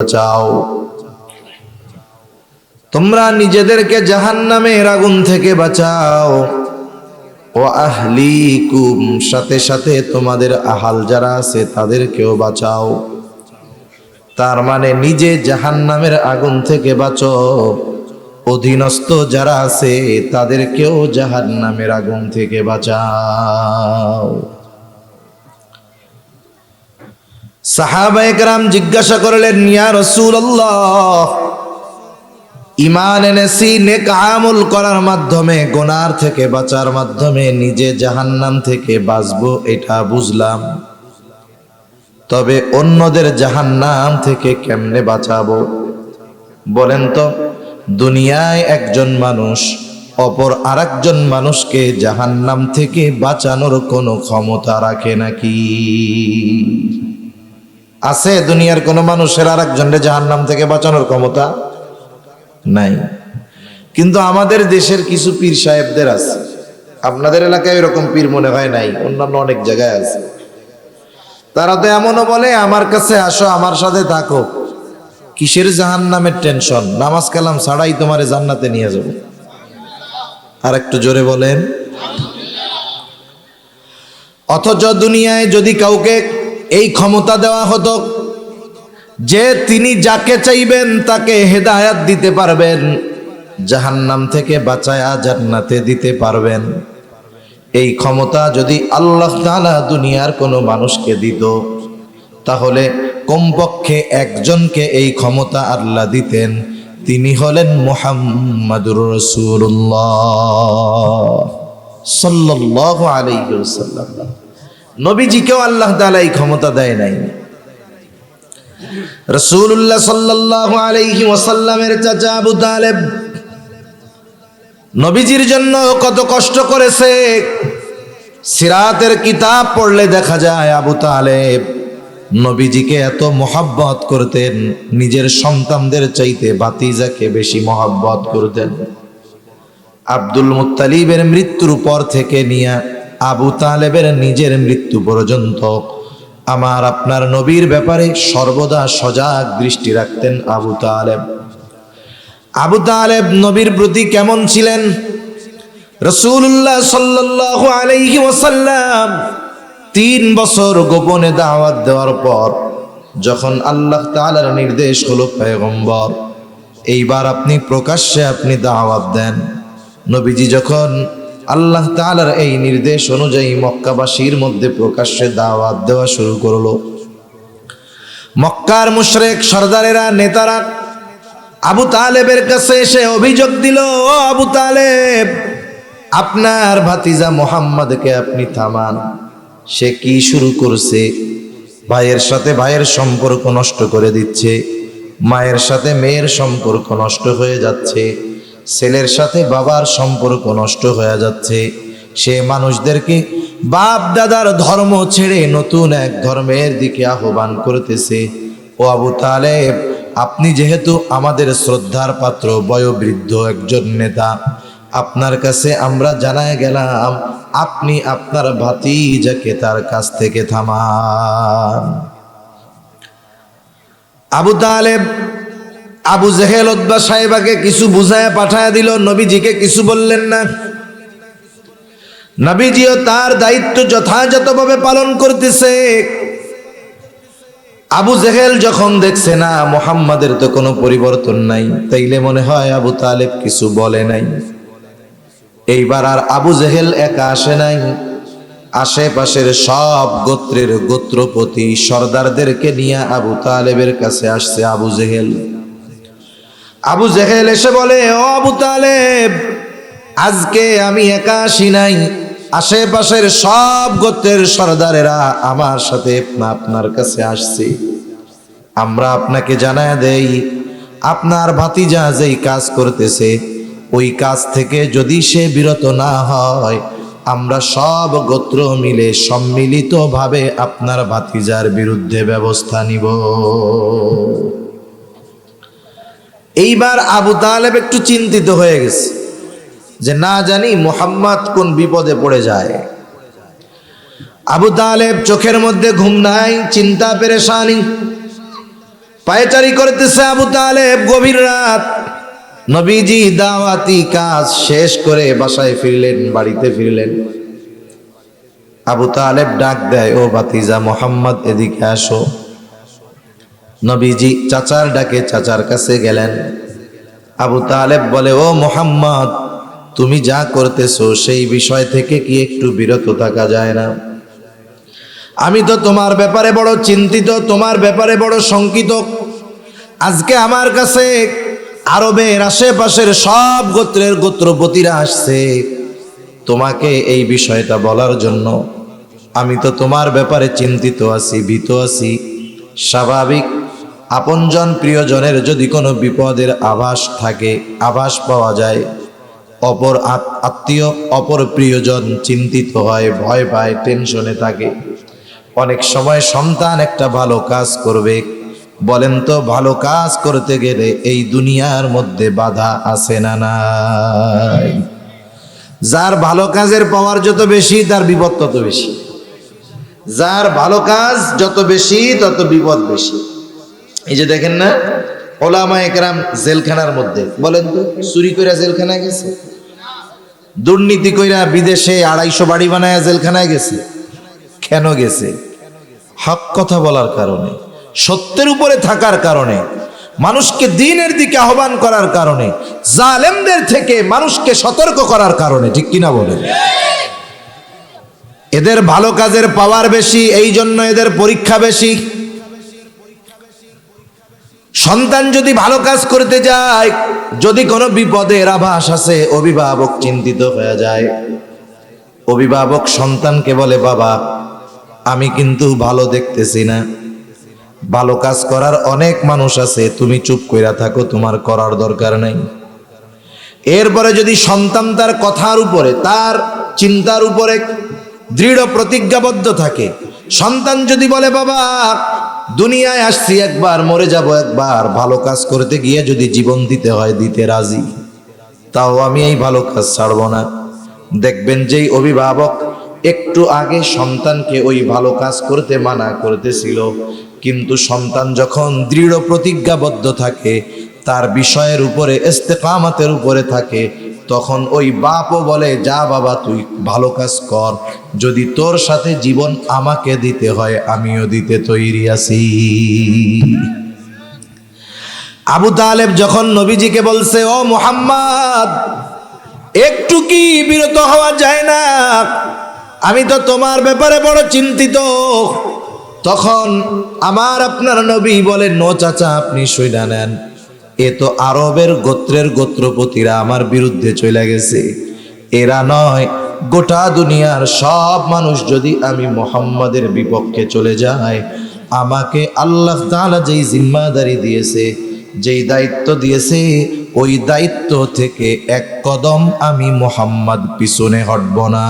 বাঁচাও, তোমরা নিজেদেরকে জাহান্নামের আগুন থেকে বাঁচাও। ও আহলিকুম, সাথে সাথে তোমাদের আহাল যারা আছে তাদেরকেও বাঁচাও। তার মানে নিজে জাহান্নামের আগুন থেকে বাঁচো, অধীনস্থ যারা আছে তাদেরকেও জাহান্নামের আগুন থেকে বাঁচাও। সাহাবায়ে কেরাম জিজ্ঞাসা করলেন, ইয়া রাসূলুল্লাহ, ঈমান এনেছি নেক আমল করার মাধ্যমে, গুনার থেকে বাঁচার মাধ্যমে নিজে জাহান্নাম থেকে বাঁচবো, এটা বুঝলাম। তবে অন্যদের জাহান্নাম থেকে কেমনে বাঁচাবো বলেন তো? দুনিয়ায় একজন মানুষ অপর আরেকজন মানুষকে জাহান্নাম থেকে বাঁচানোর কোনো ক্ষমতা রাখে নাকি? আছে দুনিয়ার কোনো মানুষের আরেকজনকে জাহান্নাম থেকে বাঁচানোর ক্ষমতা? নাই। কিন্তু আমাদের দেশের কিছু পীর সাহেবদের আছে। আপনাদের এলাকায় এরকম পীর মনে হয় নাই, অন্যান্য অনেক জায়গায় আছে। তারা তো এমনও বলে, আমার কাছে আসো, আমার সাথে থাকো, কিসের জাহান্নামের টেনশন, নামাজ কালাম ছাড়াই তোমারে জান্নাতে নিয়ে যাব। আর একটু জোরে বলেন। অথচ দুনিয়ায় যদি কাউকে এই ক্ষমতা দেওয়া হতো যে তিনি যাকে চাইবেন তাকে হেদায়াত দিতে পারবেন, জাহান্নাম থেকে বাঁচায়া জান্নাতে দিতে পারবেন, এই ক্ষমতা যদি আল্লাহ তাআলা দুনিয়ার কোনো মানুষকে দিত, তাহলে কমপক্ষে একজনকে এই ক্ষমতা আল্লাহ দিতেন, তিনি হলেন মুহাম্মাদুর রাসূলুল্লাহ সাল্লাল্লাহু আলাইহি ওয়াসাল্লাম। নবীজিকেও আল্লাহ তাআলা এই ক্ষমতা দেয় নাই। রাসূলুল্লাহ সাল্লাল্লাহু আলাইহি ওয়াসাল্লামের চাচা আবু তালেব নবীজির জন্য কত কষ্ট করেছে। সিরাতের কিতাব পড়লে দেখা যায় আবু তালেব নবীজিকে এত মহব্বত করতেন, নিজের সন্তানদের চাইতে ভাতিজাকে বেশি মহব্বত করতেন। আব্দুল মুত্তালিবের মৃত্যুর পর থেকে নিয়ে আবু তালেবের নিজের মৃত্যু পর্যন্ত আমার আপনার নবীর ব্যাপারে সর্বদা সজাগ দৃষ্টি রাখতেন আবু তালেব। আবু তালেব নবীর প্রতি কেমন ছিলেন? রাসূলুল্লাহ সাল্লাল্লাহু আলাইহি ওয়াসাল্লাম 3 বছর গোপনে দাওয়াত দেওয়ার পর যখন আল্লাহ তাআলার নির্দেশ হলো, পয়গম্বর এইবার আপনি প্রকাশ্যে আপনি দাওয়াত দেন, নবীজি যখন আল্লাহ তাআলার এই নির্দেশ অনুযায়ী মক্কাবাসীর মধ্যে প্রকাশ্যে দাওয়াত দেওয়া শুরু করলো, মক্কার মুশরিক সরদারেরা, নেতারা আবু তালেবের কাছে এসে অভিযোগ দিল, ও আবু তালেব, আপনার ভাতিজা মুহাম্মদকে আপনি থামান, সে কি শুরু করছে? ভাইয়ের সাথে ভাইয়ের সম্পর্ক নষ্ট করে দিচ্ছে, মায়ের সাথে মেয়ের সম্পর্ক নষ্ট হয়ে যাচ্ছে, ছেলের সাথে বাবার সম্পর্ক নষ্ট হয়ে যাচ্ছে। সে মানুষদেরকে বাপ দাদার ধর্ম ছেড়ে নতুন এক ধর্মের দিকে আহ্বান করতেছে। ও আবু তালেব, আপনি যেহেতু আমাদের শ্রদ্ধার পাত্র, বয়োবৃদ্ধ একজন নেতা, আপনার কাছে আমরা জানায় গেলাম আপনি আপনার ভাতিজাকে তার কাছ থেকে থামান। আবু তালেব আবু জেহেল উতবা সাহেবাকে কিছু বুঝায় পাঠায় দিল, নবীজিকে কিছু বললেন না। নবীজিও তার দায়িত্ব যথাযথভাবে পালন করতেছে। আবু জেহেল যখন দেখছে না মুহাম্মাদের তো কোনো পরিবর্তন নাই, তাইলে মনে হয় আবু তালেব কিছু বলে নাই। এইবার আর আবু জেহেল একা আসে নাই, আশেপাশের সব গোত্রের গোত্রপতি সর্দারদেরকে নিয়ে আবু তালেবের কাছে আসছে আবু জেহেল। আবু জেহেল এসে বলে, ও আবু তালেব, আজকে আমি একা আসি নাই, আশেপাশের সব গোত্রের সর্দারেরা আমার সাথে আপনার কাছে আসছে। আমরা আপনাকে জানায় দেই, আপনার ভাতিজা যেই কাজ করতেছে ওই কাজ থেকে যদি সে বিরত না হয়, আমরা সব গোত্র মিলে সম্মিলিতভাবে আপনার ভাতিজার বিরুদ্ধে ব্যবস্থা নিব। এইবার আবু তালেব একটু চিন্তিত হয়ে গেছে যে না জানি মুহাম্মদ কোন বিপদে পড়ে যায়। আবু তালেব চোখের মধ্যে ঘুম নাই, চিন্তা পেরেশানি। পায়চারি করতেছে আবু তালেব। গভীর রাত, নবীজি দাওয়াতি কাজ শেষ করে বাসায় ফিরলেন, বাড়িতে ফিরলেন। আবু তালেব ডাক দেয়, ও ভাতিজা মোহাম্মদ, এদিকে আসো। নবীজি চাচার ডাকে চাচার কাছে গেলেন। আবু তালেব বলে, ও মোহাম্মদ, তুমি যা করতেছো সেই বিষয় থেকে কি একটু বিরত থাকা যায় না? আমি তো তোমার ব্যাপারে বড় চিন্তিত, তোমার ব্যাপারে বড় শঙ্কিত। আজকে আমার কাছে আরবের আশেপাশের সব গোত্রের গোত্রপতিরা আসছে তোমাকে এই বিষয়টা বলার জন্য। আমি তো তোমার ব্যাপারে চিন্তিত আছি, ভীত আছি। স্বাভাবিক, আপনজন প্রিয়জনের যদি কোনো বিপদের আভাস থাকে, আভাস পাওয়া যায়, অপর আত্মীয় অপর প্রিয়জন চিন্তিত হয়, ভয় পায়, টেনশনে থাকে। অনেক সময় সন্তান একটা ভালো কাজ করবে, বলেন তো ভালো কাজ করতে গেলে এই দুনিয়ার মধ্যে বাধা আছে না নাই? যার ভালো কাজের পাওয়ার যত বেশি, তার বিপদ তত বেশি। যার ভালো কাজ যত বেশি, তত বিপদ বেশি। এই যে দেখেন না, ওলামা একরাম জেলখানার মধ্যে, বলেন তো চুরি কইরা জেলখানায় গেছে, দুর্নীতি কইরা বিদেশে 250 বাড়ি বানায় জেলখানায় গেছে। কেন গেছে? হক কথা বলার কারণে, সত্যের উপরে থাকার কারণে, মানুষকে দ্বীনের দিকে আহ্বান করার কারণে, জালেমদের থেকে মানুষকে সতর্ক করার কারণে। ঠিক কিনা বলেন? এদের ভালো কাজের পাওয়ার বেশি, এই জন্য এদের পরীক্ষা বেশি। সন্তান যদি ভালো কাজ করতে যায়, যদি কোনো বিপদের আভাস আছে, অভিভাবক চিন্তিত হয়ে যায়। অভিভাবক সন্তানকে বলে, বাবা আমি কিন্তু ভালো দেখতেছি না, ভালো কাজ করার অনেক মানুষ আছে, তুমি চুপ কইরা থাকো, তোমার করার দরকার নাই। এরপরে যদি সন্তান তার কথার উপরে, তার চিন্তার উপরে দৃঢ় প্রতিজ্ঞাবদ্ধ থাকে, সন্তান যদি বলে, বাবা দুনিয়ায় আসছি একবার, মরে যাব একবার, ভালো কাজ করতে গিয়ে যদি জীবন দিতে হয় দিতে রাজি, তাও আমি এই ভালো কাজ ছাড়ব না। দেখবেন যেই অভিভাবক একটু আগে সন্তানকে ওই ভালো কাজ করতে মানা করতেছিল, কিন্তু সন্তান যখন দৃঢ় প্রতিজ্ঞাবদ্ধ থাকে, তার বিষয়ের উপরে ইস্তেকামাতের উপরে থাকে, তখন ওই বাপও বলে, যা বাবা তুই ভালো কাজ কর, যদি তোর সাথে জীবন আমাকে দিতে হয় আমিও দিতে তৈরি আছি। আবু তালেব যখন নবীজিকে বলছে, ও মুহাম্মদ, একটু কি বিরত হওয়া যায় না? আমি তো তোমার ব্যাপারে বড় চিন্তিত। তখন আমার আপনার নবী বলেন, নো চাচা, আপনি শুইনা নেন, এ তো আরবের গোত্রের গোত্রপতিরা আমার বিরুদ্ধে চলে গেছে। এরা নয়, গোটা দুনিয়ার সব মানুষ যদি আমি মুহাম্মাদের বিপক্ষে চলে যায়, আমাকে আল্লাহ তাআলা যেই জিম্মাদারি দিয়েছে, যেই দায়িত্ব দিয়েছে, ওই দায়িত্ব থেকে এক কদম আমি মুহাম্মদ পিছনে হটব না।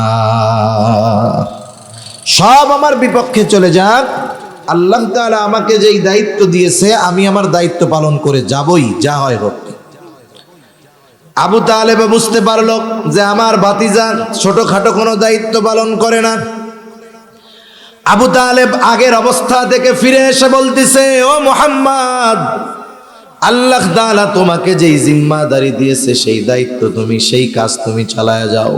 সব আমার বিপক্ষে চলে যাক, আল্লাহ তাআলা আমাকে যেই দায়িত্ব দিয়েছে আমি আমার দায়িত্ব পালন করে যাবই, যা হয় হোক। আবু তালেব বুঝতে পারল যে আমার ভাতিজা ছোটখাটো কোনো দায়িত্ব পালন করে না। আবু তালেব আগের অবস্থা থেকে ফিরে এসে বলতেছে, ও মুহাম্মদ, আল্লাহ তাআলা তোমাকে যেই জিম্মাদারি দিয়েছে সেই দায়িত্ব তুমি, সেই কাজ তুমি চালায়া যাও।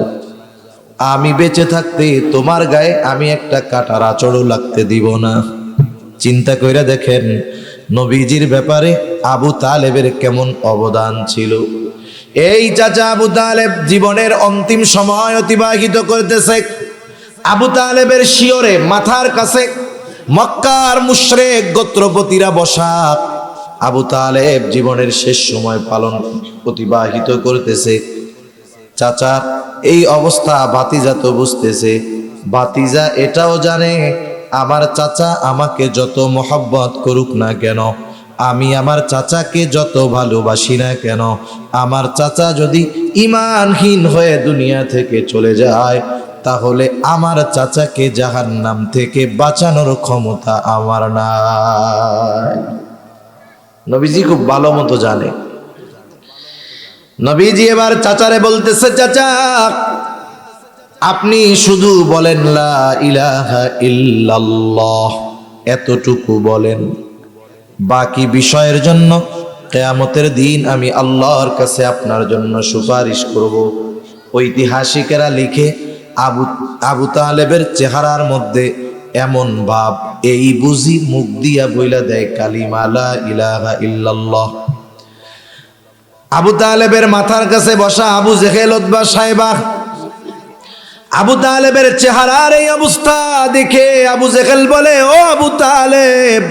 আমি বেঁচে থাকতে তোমার গায়ে আমি একটা কাঁটার আঁচড়ও লাগতে দিব না। চিন্তা কইরা দেখেন নবীজির ব্যাপারে আবু তালেবের কেমন অবদান ছিল। এই চাচা আবু তালেব জীবনের অন্তিম সময় অতিবাহিত করতেছে। আবু তালেবের শিয়রে মাথার কাছে মক্কার মুশরিক গোত্রপতিরা বসা। আবু তালেব জীবনের শেষ সময় অতিবাহিত করতেছে। চাচা এই অবস্থা ভাতিজা তো বুঝতেছে, ভাতিজা এটাও জানে আমার চাচা আমাকে যত মহব্বত করুক না কেন, আমি আমার চাচাকে যত ভালোবাসি না কেন, আমার চাচা যদি ঈমানহীন হয়ে দুনিয়া থেকে চলে যায়, তাহলে আমার চাচাকে জাহান্নাম থেকে বাঁচানোর ক্ষমতা আমার নাই। নবীজি খুব ভালো মতো জানে। নবীজি এবার চাচারে বলতেছে, চাচা আপনি শুধু বলেন লা ইলাহা ইল্লাল্লাহ, এতটুকু বলেন। বাকি বিষয়ের জন্য কিয়ামতের দিন আমি আল্লাহর কাছে আপনার জন্য সুপারিশ করব। ঐতিহাসিকেরা লিখে আবু তালেবের চেহারার মধ্যে এমন ভাব, এই বুঝি মুখ দিয়া বইলা দেয় কালিমা লা ইলাহা ইল্লাল্লাহ। আবু তালেবের মাথার কাছে বসা আবু জেহেল উতবা সাহেবা আবু তালেবের চেহারার এই অবস্থা দেখে আবু জেহেল বলে, ও আবু তালেব,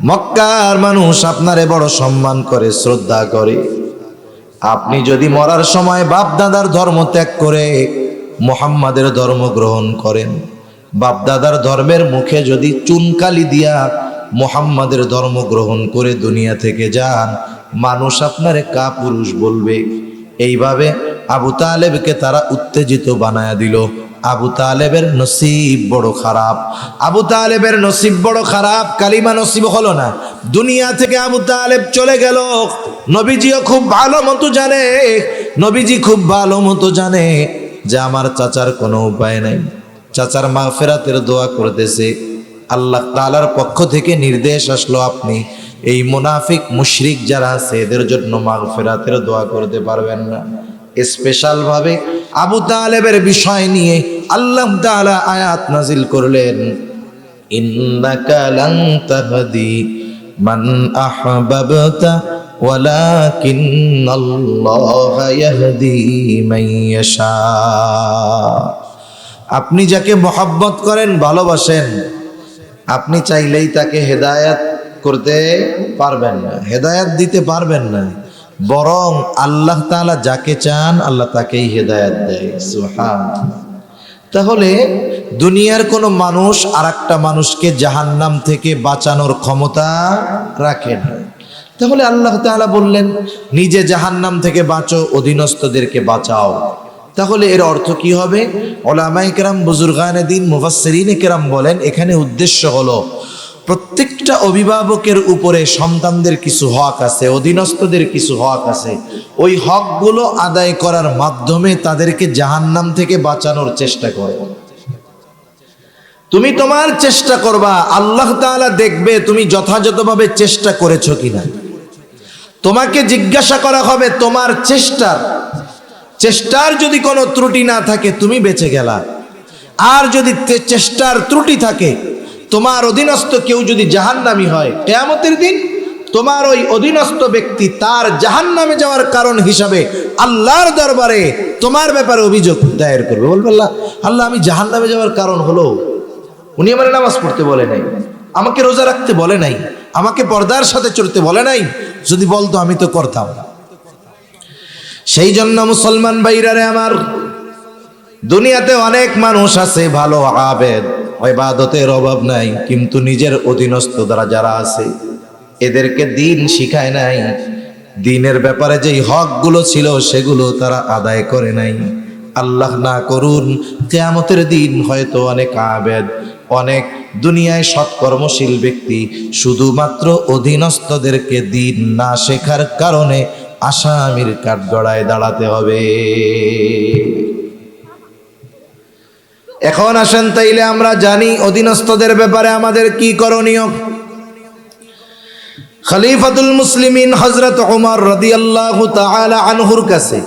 মক্কার মানুষ আপনারে বড় সম্মান করে, শ্রদ্ধা করে। আপনি যদি মরার সময় বাপ দাদার ধর্ম ত্যাগ করে মুহাম্মাদের ধর্ম গ্রহণ করেন, বাপ দাদার ধর্মের মুখে যদি চুনকালি দিয়া মুহাম্মাদের ধর্ম গ্রহণ করে দুনিয়া থেকে যান, মানুষ আপনারে কাপুরুষ বলবে। এইভাবে আবু তালেবকে তারা উত্তেজিত বানায়া দিল। আবু তালেবের নসিব বড় খারাপ, আবু তালেবের নসিব বড় খারাপ। কালিমা নসিব হলো না, দুনিয়া থেকে আবু তালেব চলে গেল। নবীজিও খুব ভালো মতো জানে, নবীজি খুব ভালো মতো জানে যে আমার চাচার কোনো উপায় নাই। চাচার মাগফিরাতের দোয়া করতেছে। আল্লাহ তাআলার পক্ষ থেকে নির্দেশ আসলো, আপনি এই মুনাফিক মুশরিক যারা আছে এদের জন্য মাগফিরাতের দোয়া করতে পারবেন না। স্পেশাল ভাবে আবু তালেবের বিষয় নিয়ে আল্লাহ তাআলা আয়াত নাজিল করলেন, ইন্নাকা লান তাহদি মান আহবাবতা ওয়ালাকিন্নাল্লাহা ইয়াহদি মান ইয়াশা। আপনি যাকে মহব্বত করেন, ভালোবাসেন, আপনি চাইলেই তাকে হেদায়েত করতে পারবেন না, হেদায়েত দিতে পারবেন না। বরং আল্লাহ তাআলা যাকে চান আল্লাহ তাকেই হেদায়েত দেয়। সুবহানাল্লাহ। তাহলে দুনিয়ার কোনো মানুষ আরেকটা মানুষকে জাহান্নাম থেকে বাঁচানোর ক্ষমতা রাখে না। তাহলে আল্লাহ তাআলা বললেন, নিজে জাহান্নাম থেকে বাঁচো, অধীনস্থদেরকে বাঁচাও। তাহলে এর অর্থ কি হবে? উলামায়ে কেরাম, বুজুর্গানে দ্বীন, মুফাসসিরিনে কেরাম বলেন, এখানে উদ্দেশ্য হলো প্রত্যেকটা অভিভাবকের উপরে সন্তানদের কিছু হক আছে, অধীনস্থদের কিছু হক আছে। ওই হকগুলো আদায় করার মাধ্যমে তাদেরকে জাহান্নাম থেকে বাঁচানোর চেষ্টা করো। তুমি তোমার চেষ্টা করবা, আল্লাহ তাআলা দেখবে তুমি যথাযথভাবে চেষ্টা করেছো কিনা। তোমাকে জিজ্ঞাসা করা হবে তোমার চেষ্টার যদি কোনো ত্রুটি না থাকে তুমি বেঁচে গেলা। আর যদি চেষ্টার ত্রুটি থাকে, তোমার অধীনস্থ কেউ যদি জাহান্নামী হয়, কিয়ামতের দিন তোমার ওই অধীনস্থ ব্যক্তি তার জাহান্নামে যাওয়ার কারণ হিসাবে আল্লাহর দরবারে তোমার ব্যাপারে অভিযোগ দায়ের করবে। বলবে, আল্লাহ আমি জাহান্নামে যাওয়ার কারণ হলো, উনি আমার নামাজ পড়তে বলে নাই, আমাকে রোজা রাখতে বলে নাই, আমাকে পর্দার সাথে চলতে বলে নাই, যদি বলতো আমি তো করতাম। সেই জন্য মুসলমান ভাইরারে আমার, দুনিয়াতে অনেক মানুষ আছে ভালো আবেদ, ইবাদতের অভাব নাই, কিন্তু নিজের অধীনস্থ দ্বারা যারা আছে এদেরকে দিন শিখায় নাই। দিনের ব্যাপারে যেই হকগুলো ছিল সেগুলো তারা আদায় করে নাই। আল্লাহ না করুন, কিয়ামতের দিন হয়তো অনেক আবেদ, অনেক দুনিয়ায় সৎকর্মশীল ব্যক্তি শুধুমাত্র অধীনস্থদেরকে দিন না শেখার কারণে আসামির কাঠগড়ায় দাঁড়াতে হবে। এখন আসেন তাইলে আমরা জানি অধীনস্থদের ব্যাপারে আমাদের কি করণীয়। খলিফাতুল মুসলিমিন হযরত ওমর রাদিয়াল্লাহু তাআলা আনহুর কাছে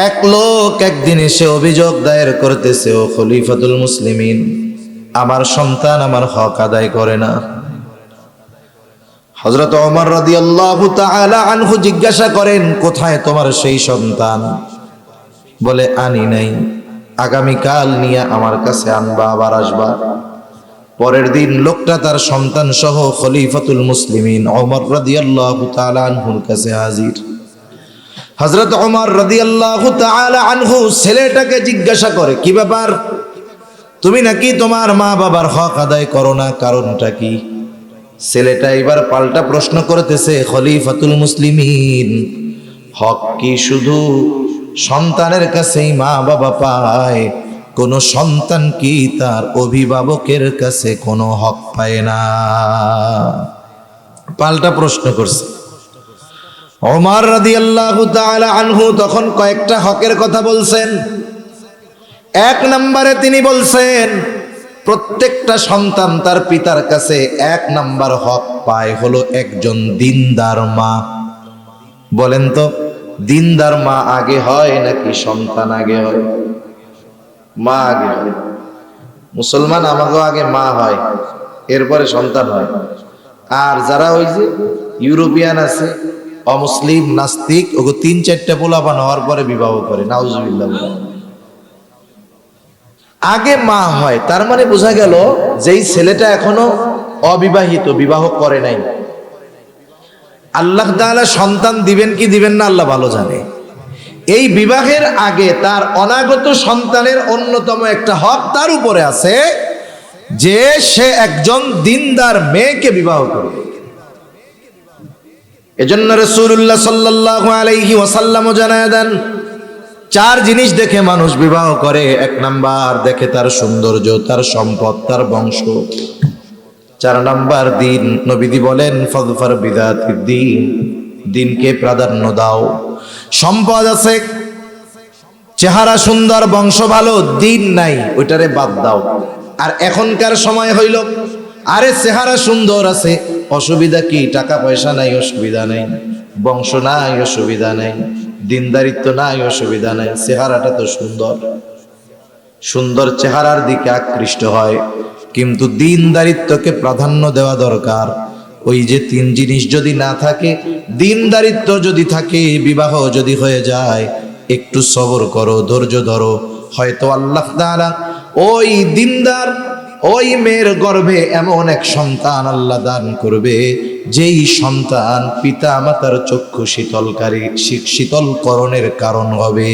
এক লোক একদিন এসে অভিযোগ দায়ের করতেছে, ও খলিফাতুল মুসলিমিন, আমার সন্তান আমার হক আদায় করে না। হযরত ওমর রাদিয়াল্লাহু তাআলা আনহু জিজ্ঞাসা করেন, কোথায় তোমার সেই সন্তান? বলে, আনি নাই, আগামীকাল নিয়ে আমার কাছে আনবা, আবার আসবা। পরের দিন লোকটা তার সন্তান সহ খলিফাতুল মুসলিমিন ওমর রাদিয়াল্লাহু তাআলা আনহুর কাছে হাজির। হযরত ওমর রাদিয়াল্লাহু তাআলা আনহু ছেলেটাকে জিজ্ঞাসা করে, কি ব্যাপার, তুমি নাকি তোমার মা বাবার হক আদায় করো না, কারণটা কি? ছেলেটা এবার পাল্টা প্রশ্ন করতেছে, খলিফাতুল মুসলিমিন, হক কি শুধু সন্তানের কাছেই মা বাবা পায়? কোন সন্তান কি তার অভিভাবকের কাছে কোনো হক পায় না? পাল্টা প্রশ্ন করছে। ওমর রাদিয়াল্লাহু তাআলা আনহু তখন কয়েকটা হকের কথা বলছেন। এক নম্বরে তিনি বলছেন, প্রত্যেকটা সন্তান তার পিতার কাছে 1 নাম্বার হক পায় হলো একজন দিনদার মা। বলেন তো, দিনদার মা আগে হয় নাকি সন্তান আগে হয়? মা আগে হয়। মুসলমান আমাকেও আগে মা হয়, এরপরে সন্তান হয়। আর যারা ওই যে ইউরোপিয়ান আছে, অমুসলিম, নাস্তিক, ওগো 3-4টা পোলাপান হওয়ার পরে বিবাহ করে। নাউজুবিল্লাহ। আগে মা হয়, তার মানে বোঝা গেল যেই ছেলেটা এখনো অবিবাহিত, বিবাহ করে নাই, আল্লাহ তাআলা সন্তান দিবেন কি দিবেন না আল্লাহ ভালো জানে। এই বিবাহের আগে তার অনাগত সন্তানের অন্যতম একটা হক তার উপরে আছে, যে সে একজন দিনদার মেয়েকে বিবাহ করবে। এজন্য রাসূলুল্লাহ সাল্লাল্লাহু আলাইহি ওয়াসাল্লাম জানায় দেন, 4 জিনিস দেখে মানুষ বিবাহ করে। 1 নাম্বার দেখে তার সৌন্দর্য, তার সম্পদ, তার বংশ। 4 নাম্বার দিন। নবীজি বলেন ফাযফার বিযাতিদ দ্বীন, দিনকে প্রাধান্য দাও। সম্পদ আছে, চেহারা সুন্দর, বংশ ভালো, দিন নাই, ওইটারে বাদ দাও। আর এখনকার সময় হইল, আরে চেহারা সুন্দর আছে, অসুবিধা কি? টাকা পয়সা নাই, অসুবিধা নাই। বংশ নাই, অসুবিধা নাই। দিনদারিত্ব নাই, অসুবিধা নাই। চেহারাটা তো সুন্দর, সুন্দর চেহারার দিকে আকৃষ্ট হয়, কিন্তু দিনদারিত্বকে প্রাধান্য দেওয়া দরকার। ওই যে 3 জিনিস যদি না থাকে, দিনদারিত্ব যদি থাকে, বিবাহ যদি হয়ে যায়, একটু সবর করো, ধৈর্য ধরো, হয়তো আল্লাহ তাআলা ওই দিনদার ওই মেয়ের গর্ভে এমন এক সন্তান আল্লাহ দান করবে, যেই সন্তান পিতা মাতার চক্ষু শীতলকরণের কারণ হবে।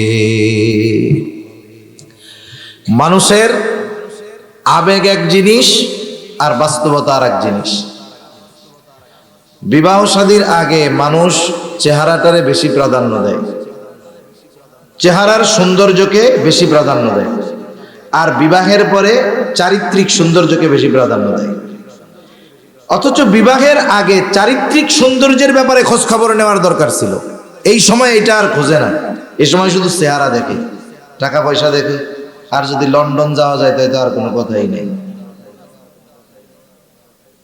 মানুষের আবেগ এক জিনিস আর বাস্তবতা আর এক জিনিস। বিবাহ শাদীর আগে মানুষ চেহারাটারে বেশি প্রাধান্য দেয়, চেহারার সৌন্দর্যকে বেশি প্রাধান্য দেয়, আর বিবাহের পরে চারিত্রিক সৌন্দর্যকে বেশি প্রাধান্য দেয়। অথচ বিবাহের আগে চারিত্রিক সৌন্দর্যের ব্যাপারে খোঁজ খবর নেওয়ার দরকার ছিল। এই সময় এটা আর খোঁজে না, এই সময় শুধু চেহারা দেখে, টাকা পয়সা দেখে। আর যদি লন্ডন যাওয়া যায় তাই তো আর কোনো কথাই নেই।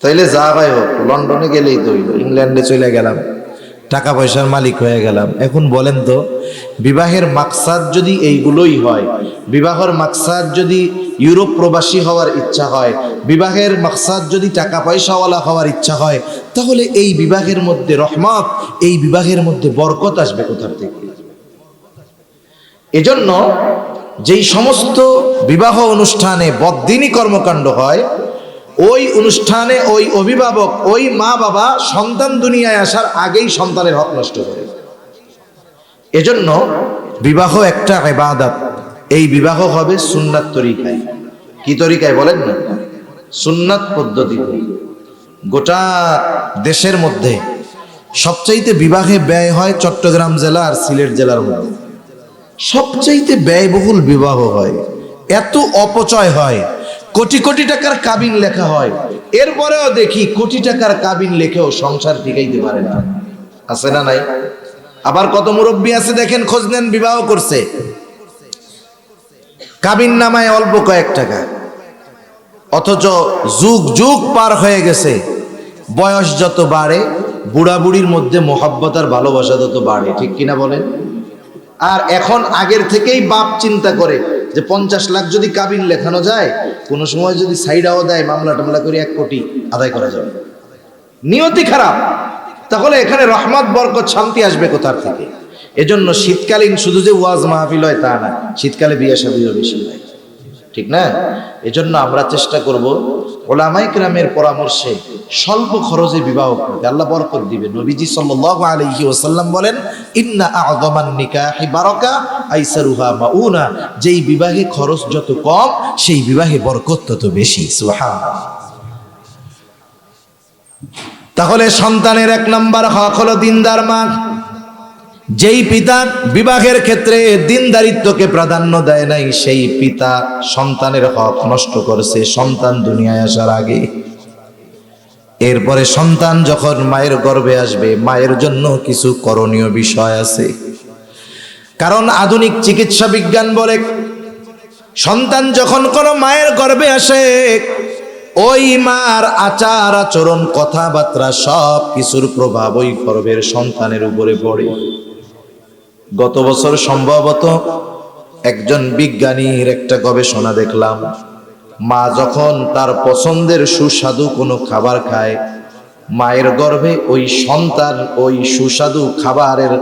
তাইলে যা ভাই হোক, লন্ডনে গেলেই তো হইল, ইংল্যান্ডে চলে গেলাম, টাকা পয়সার মালিক হয়ে গেলাম। এখন বলেন তো, বিবাহের মাকসাদ যদি এইগুলোই হয়, বিবাহের মাকসাদ যদি ইউরোপ প্রবাসী হওয়ার ইচ্ছা হয়, বিবাহের মাকসাদ যদি টাকা পয়সাওয়ালা হওয়ার ইচ্ছা হয়, তাহলে এই বিবাহের মধ্যে রহমত, এই বিবাহের মধ্যে বরকত আসবে কোথা থেকে? এজন্য যেই সমস্ত বিবাহ অনুষ্ঠানে বদ্দিনী কর্মকাণ্ড হয়, ওই অনুষ্ঠানে ওই অভিভাবক, ওই মা বাবা সন্তান দুনিয়ায় আসার আগেই সন্তানের হক নষ্ট করে। এজন্য বিবাহ একটা ইবাদত। এই বিবাহ হবে সুন্নাত তরিকায়। কি তরিকায় বলেন না? সুন্নাত পদ্ধতিতে। গোটা দেশের মধ্যে সবচাইতে বিবাহে ব্যয় হয় চট্টগ্রাম জেলা আর সিলেট জেলার মধ্যে। সবচাইতে ব্যয়বহুল বিবাহ হয়, এত অপচয় হয়, কোটি কোটি টাকার কাবিন লেখা হয়, এরপরেও দেখি কোটি টাকার কাবিন লেখেও সংসার টিকাইতে পারে না। আছে না নাই? আবার কত মুরব্বী আছে দেখেন, খোঁজ নেন, বিবাহ করছে, কাবিন নামায় অল্প কয়েক টাকা, অথচ যুগ যুগ পার হয়ে গেছে, বয়স যত বাড়ে বুড়া বুড়ির মধ্যে মোহাব্বত আর ভালোবাসা তত বাড়ে। ঠিক কিনা বলেন? আর এখন আগের থেকেই বাপ চিন্তা করে যে 50 লাখ যদি কাবিন লেখানো যায়, কোনো সময় যদি সাইডাও দেয়, মামলা টামলা করে 1 কোটি আদায় করা যাবে। নিয়তি খারাপ, তাহলে এখানে রহমত, বরকত, শান্তি আসবে কোথার থেকে? এজন্য শীতকালীন শুধু যে ওয়াজ মাহফিল হয় তা না, শীতকালে বিয়ে শাদীও বেশি হয়, ঠিক না? এজন্য আমরা চেষ্টা করব ওলামায়ে কেরামের পরামর্শে স্বল্প খরচে বিবাহ করতে, আল্লাহ বরকত দিবে। নবীজি সাল্লাল্লাহু আলাইহি ওয়াসাল্লাম বলেন, ইন্না আ'যামান নিকাহি বারাকা আইসারুহা মাউনা, যেই বিবাহে খরচ যত কম সেই বিবাহে বরকত তত বেশি। সুবহানাল্লাহ। তাহলে সন্তানের 1 নাম্বার হক হলো দিনদার মা। যেই পিতা বিবাহের ক্ষেত্রে দিনদারিত্বকে প্রাধান্য দেয় নাই, সেই পিতা সন্তানের হক নষ্ট করেছে সন্তান দুনিয়ায় আসার আগে। এরপরে সন্তান যখন মায়ের গর্ভে আসবে, মায়ের জন্য কিছু করণীয় বিষয় আছে। কারণ আধুনিক চিকিৎসা বিজ্ঞান বলে সন্তান যখন কোনো মায়ের গর্ভে আসে, ওই মার আচার আচরণ কথাবার্তা সব কিছুর প্রভাব ওই গর্ভের সন্তানের উপরে পড়ে। গত বছর সম্ভবত একজন বিজ্ঞানীর একটা গবেষণা দেখলাম, মা যখন তার পছন্দের সুস্বাদু কোনো খাবার খায়, মায়ের গর্ভে ওই সন্তান ওই সুস্বাদু খাবারের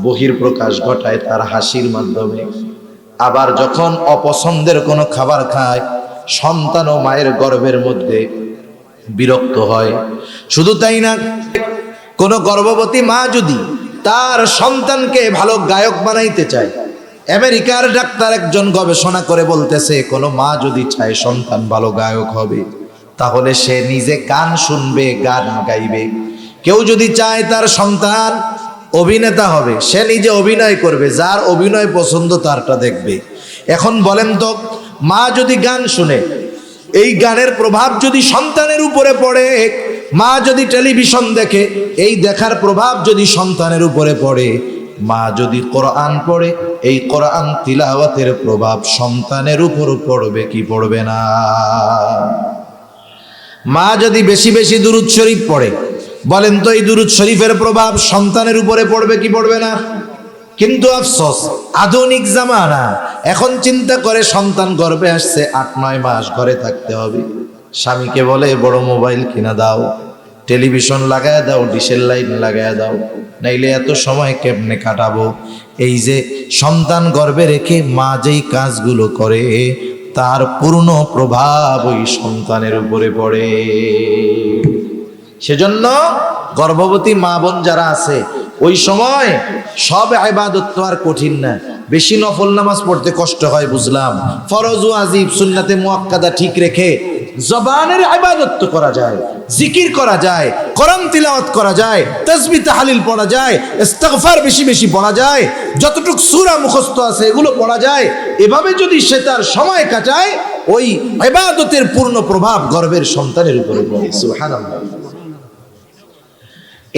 বহিঃপ্রকাশ ঘটায় তার হাসির মাধ্যমে। আবার যখন অপছন্দের কোনো খাবার খায়, সন্তান ও মায়ের গর্ভের মধ্যে বিরক্ত হয়। শুধু তাই না, কোনো গর্ভবতী মা যদি তার সন্তানকে ভালো গায়ক বানাইতে চায়, আমেরিকার ডাক্তার একজন গবেষণা করে বলতেছে, কোনো মা যদি চায় সন্তান ভালো গায়ক হবে, তাহলে সে নিজে গান শুনবে, গান গাইবে। কেউ যদি চায় তার সন্তান অভিনেতা হবে, সে নিজে অভিনয় করবে, যার অভিনয় পছন্দ তারটা দেখবে। এখন বলেন তো, মা যদি গান শুনে, এই গানের প্রভাব যদি সন্তানের উপরে পড়ে, মা যদি টেলিভিশন দেখে, এই দেখার প্রভাব যদি সন্তানের উপরে পড়ে, মা যদি কোরআন পড়ে, এই কোরআন তিলাওয়াতের প্রভাব সন্তানের উপর পড়বে কি পড়বে না? মা যদি বেশি বেশি দুরূদ শরীফ পড়ে, বলেন তো এই দুরূদ শরীফের প্রভাব সন্তানের উপরে পড়বে কি পড়বে না? কিন্তু আফসোস, আধুনিক জামানা, এখন চিন্তা করে সন্তান গর্ভে আসছে, 8-9 মাস ঘরে থাকতে হবে, স্বামীকে বলে বড় মোবাইল কিনা দাও, টেলিভিশন লাগায় দাও, ডিশের লাইট লাগায় দাও, নাইলে এত সময় কেমনে কাটাবো। এই যে সন্তান গর্ভে রেখে মা যেই কাজগুলো করে, তার পূর্ণ প্রভাব ওই সন্তানের উপরে পড়ে। সেজন্য গর্ভবতী মা বোন যারা আছে, ওই সময় সব ইবাদত তো আর কঠিন না, বেশি নফল নামাজ পড়তে কষ্ট হয় বুঝলাম, ফরজ ওয়াজিব সুন্নাতে মুআক্কাদা ঠিক রেখে জবানের ইবাদত তো করা যায়, জিকির করা যায়, কোরআন তিলাওয়াত করা যায়, তাসবিহ তাহলিল পড়া যায়, ইস্তিগফার বেশি বেশি পড়া যায়, যতটুকু সূরা মুখস্থ আছে এগুলো পড়া যায়। এভাবে যদি সে তার সময় কাটায়, ওই ইবাদতের পূর্ণ প্রভাব গর্ভের সন্তানের উপরে পড়ে। সুবহানাল্লাহ।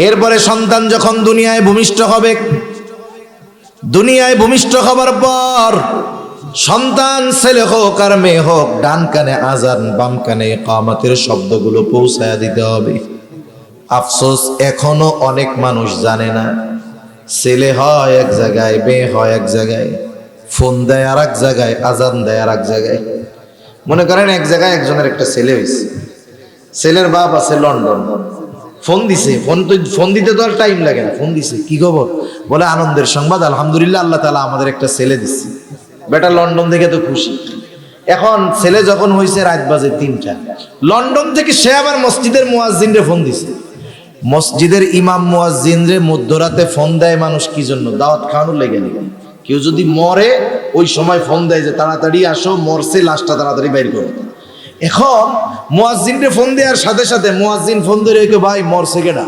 এরপরে সন্তান যখন দুনিয়ায় ভূমিষ্ঠ হবে, দুনিয়ায় ভূমিষ্ঠ হবার পর সন্তান ছেলে হোক আর মেয়ে হোক, ডান কানে আজান, বাম কানে ইকামতের শব্দগুলো পৌঁছায়া দিতে হবে। আফসোস, এখনো অনেক মানুষ জানে না, ছেলে হয় এক জায়গায়, মেয়ে হয় এক জায়গায়, ফোন দেয় আর এক জায়গায়, আজান দেয় আর এক জায়গায়। মনে করেন এক জায়গায় একজনের একটা ছেলে হয়েছে, ছেলের বাপ আছে লন্ডন, ফোন দিছে, ফোন দিতে তো আর টাইম লাগে না, ফোন দিছে, কি খবর? বলে আনন্দের সংবাদ, আলহামদুলিল্লাহ, আল্লাহ তাআলা আমাদের একটা ছেলে দিচ্ছে। বেটা লন্ডন থেকে তো খুশি। এখন ছেলে যখন হয়েছে রাত বাজে 3টা, লন্ডন থেকে সে আবার মসজিদের মুয়াজ্জিনরে ফোন দিছে। মসজিদের ইমাম মুয়াজ্জিনরে মধ্যরাতে ফোন দেয় মানুষ কি জন্য? দাওয়াত খাওয়ানোর লেগে নেই। কেউ যদি মরে ওই সময় ফোন দেয় যে তাড়াতাড়ি আসো, মরছে, লাশটা তাড়াতাড়ি বের করো। এখন মুয়াজ্জিনরে ফোন দেওয়ার সাথে সাথে মুয়াজ্জিন ফোন ধরে কই, ভাই মরছে কেডা?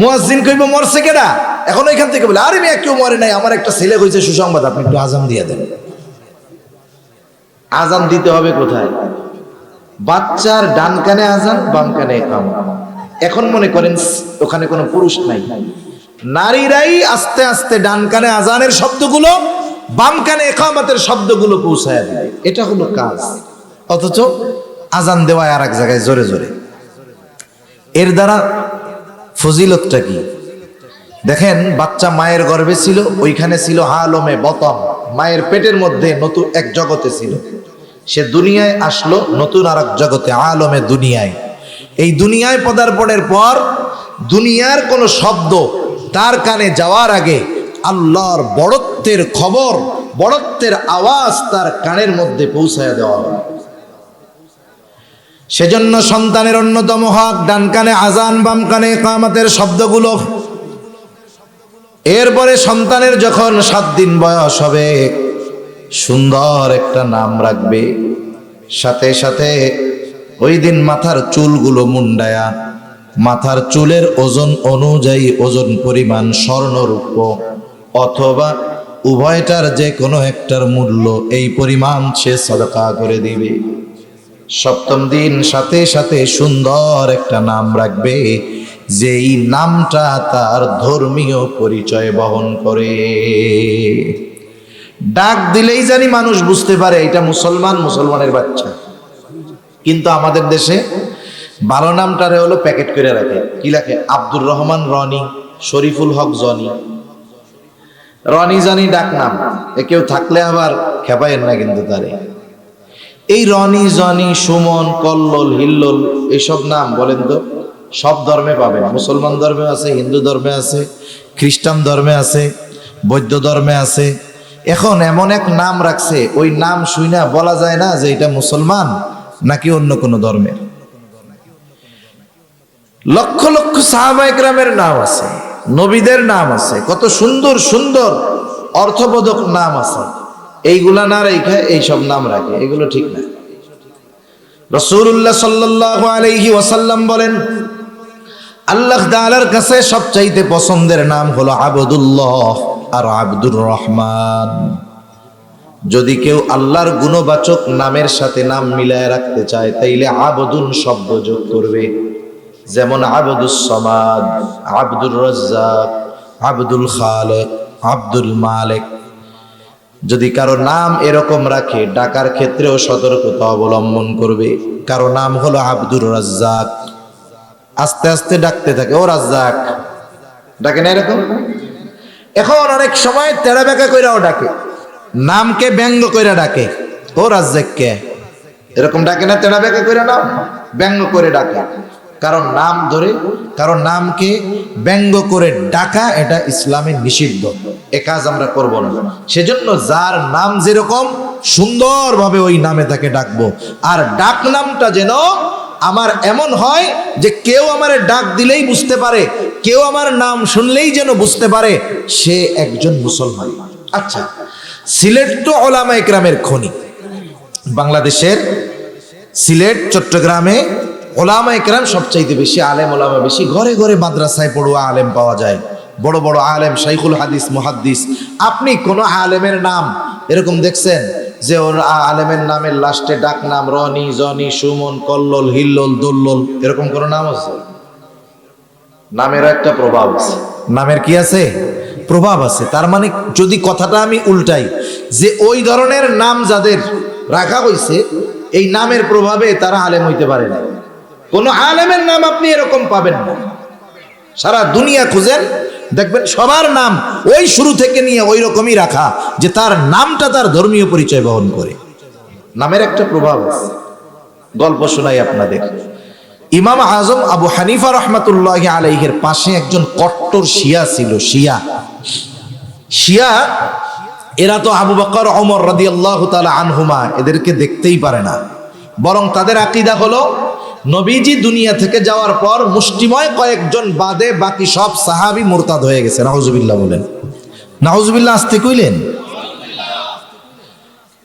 মুয়াজ্জিন কইব মরছে কেডা? এখন ওইখান থেকে বলে, আরে মেয়ে কেউ মরে নাই, আমার একটা ছেলে হয়েছে, সুসংবাদ, আপনি একটু আজান দিয়ে দেন। আজান দিতে হবে কোথায়? বাচ্চার ডান কানে আজান, বাম কানে ইকামত। এখন মনে করেন ওখানে কোনো পুরুষ নাই, নারীরাই আস্তে আস্তে ডান কানে আজানের শব্দগুলো, বাম কানে ইকামতের শব্দগুলো পৌঁছায় দেয়। এটা হলো কাজ। অথচ আজান দেওয়ায় আর এক জায়গায় জোরে জোরে। এর দ্বারা ফজিলতটা কি দেখেন? বাচ্চা মায়ের গর্ভে ছিল, ওইখানে ছিল আলমে বতন, মায়ের পেটের মধ্যে নতুন এক জগতে ছিল। সে দুনিয়ায় আসলো নতুন আর এক জগতে, আলমে দুনিয়ায়। এই দুনিয়ায় পদার্পণের পর দুনিয়ার কোনো শব্দ তার কানে যাওয়ার আগে আল্লাহর বড়ত্বের খবর, বড়ত্বের আওয়াজ তার কানের মধ্যে পৌঁছায় দেওয়া হয়। সেজন্য সন্তানের অন্যতম হক ডান কানে আজান, বাম কানে ইকামতের শব্দগুলো। এরপরে সন্তানের যখন 7 দিন বয়স হবে, সুন্দর একটা নাম রাখবে। সাথে সাথে ওই দিন মাথার চুলগুলো মুন্ডায়া, মাথার চুলের ওজন অনুযায়ী ওজন পরিমাণ স্বর্ণরূপ অথবা উভয়টার যে কোনো একটার মূল্য এই পরিমাণ সে সাদকা করে দিবে। 7ম দিন সাথে সাথে সুন্দর একটা নাম রাখবে, যেই নামটা তার ধর্মীয় পরিচয় বহন করে। ডাক দিলেই জানি মানুষ বুঝতে পারে এটা মুসলমান, মুসলমানের বাচ্চা। কিন্তু আমাদের দেশে ভালো নামটারে হলো প্যাকেট করে রাখে। কি রাখে? আব্দুর রহমান রনি, শরীফুল হক জনি। রনি জনি ডাক নাম, এ কেউ থাকলে আবার খেপায়েন না কিন্তু তারে। এই রনি জনি, সুমন, কল্লোল, হিল্লোল এইসব নাম বলেন তো সব ধর্মে পাবেন। মুসলমান ধর্মে আছে, হিন্দু ধর্মে আছে, খ্রিস্টান ধর্মে আছে, বৌদ্ধ ধর্মে আছে। এখন এমন এক নাম রাখছে, ওই নাম শুইনা বলা যায় না যে এটা মুসলমান নাকি অন্য কোনো ধর্মের। লক্ষ লক্ষ সাহাবায়ে কেরামের নাম আছে, নবীদের নাম আছে, কত সুন্দর সুন্দর অর্থবোধক নাম আছে। এইগুলা না রেখে এইসব নাম রাখে, এগুলো ঠিক না। রাসূলুল্লাহ সাল্লাল্লাহু আলাইহি ওয়াসাল্লাম বলেন, আল্লাহ তাআলার কাছে সবচাইতে পছন্দের নাম হলো আবদুল্লাহ আর আব্দুর রহমান। যদি কেউ আল্লাহর গুণবাচক নামের সাথে নাম মিলায় রাখতে চায় তাইলে আবদুন শব্দ যোগ করবে। যেমন আবদুস সামাদ, আব্দুর রাজ্জাক, আব্দুল খালেক, আব্দুল মালিক। যদি কারো নাম এরকম রাখে ডাকার ক্ষেত্রেও সতর্কতা অবলম্বন করবে। কারো নাম হলো আব্দুর রাজ্জাক, আস্তে আস্তে ডাকতে থাকে, ও রাজ্জাক, ডাকে না এরকম। এখন অনেক সময় তেড়া বেঁকা কইরাও ডাকে, নামকে ব্যঙ্গ কইরা ডাকে, ও রাজ্জাক কে, এরকম ডাকে না, তেড়া বেঁকা কইরা নাম ব্যঙ্গ করে ডাকে। কারণ নাম ধরে কারণ নামকে ব্যঙ্গ করে ডাকা এটা ইসলামে নিষিদ্ধ, এ কাজ আমরা করব না। সেজন্য যার নাম যেরকম সুন্দরভাবে ওই নামে তাকে ডাকবো। আর ডাক নামটা যেন আমার এমন হয় যে কেউ আমারে ডাক দিলেই বুঝতে পারে, কেউ আমার নাম শুনলেই যেন বুঝতে পারে সে একজন মুসলমান। আচ্ছা, সিলেট তো ওলামায়ে কেরামের খনি। বাংলাদেশের সিলেট, চট্টগ্রামে ওলামায়ে কেরাম সবচাইতে বেশি, আলেম ওলামা বেশি। ঘরে ঘরে মাদ্রাসায় পড়ুয়া আলেম পাওয়া যায়, বড় বড় আলেম, শাইখুল হাদিস, মুহাদ্দিস। আপনি কোন আলেমের নাম এরকম দেখছেন যে ওর আলেমের নামের লাস্টে ডাক নাম রনি, জনি, সুমন, কল্লোল, হিল্লোল, দোল্লোল এরকম কোন নাম আছে? নামের একটা প্রভাব আছে। নামের কি আছে? প্রভাব আছে। তার মানে যদি কথাটা আমি উল্টাই, যে ওই ধরনের নাম যাদের রাখা হয়েছে এই নামের প্রভাবে তারা আলেম হইতে পারে না। কোন আলেমের নাম আপনি এরকম পাবেন না। সারা দুনিয়া খুঁজেন, দেখবেন সবার নাম ওই শুরু থেকে নিয়ে ওই রকমই রাখা, যে তার নামটা তার ধর্মীয় পরিচয় বহন করে। নামের একটা প্রভাব আছে। গল্প শোনাই আপনাদের। ইমাম আজম আবু হানিফা রহমাতুল্লাহি আলাইহির পাশে একজন কট্টর শিয়া ছিল। শিয়া এরা তো আবু বকর, ওমর রাদিয়াল্লাহু তাআলা আনহুমা এদেরকে দেখতেই পারে না। বরং তাদের আকীদা হলো নবীজি দুনিয়া থেকে যাওয়ার পর মুষ্টিময় কয়েকজন বাদে বাকি সব সাহাবী মুরতাদ হয়ে গেছে। নাউজুবিল্লাহ বলেন, নাউজুবিল্লাহ আসতে কইলেন।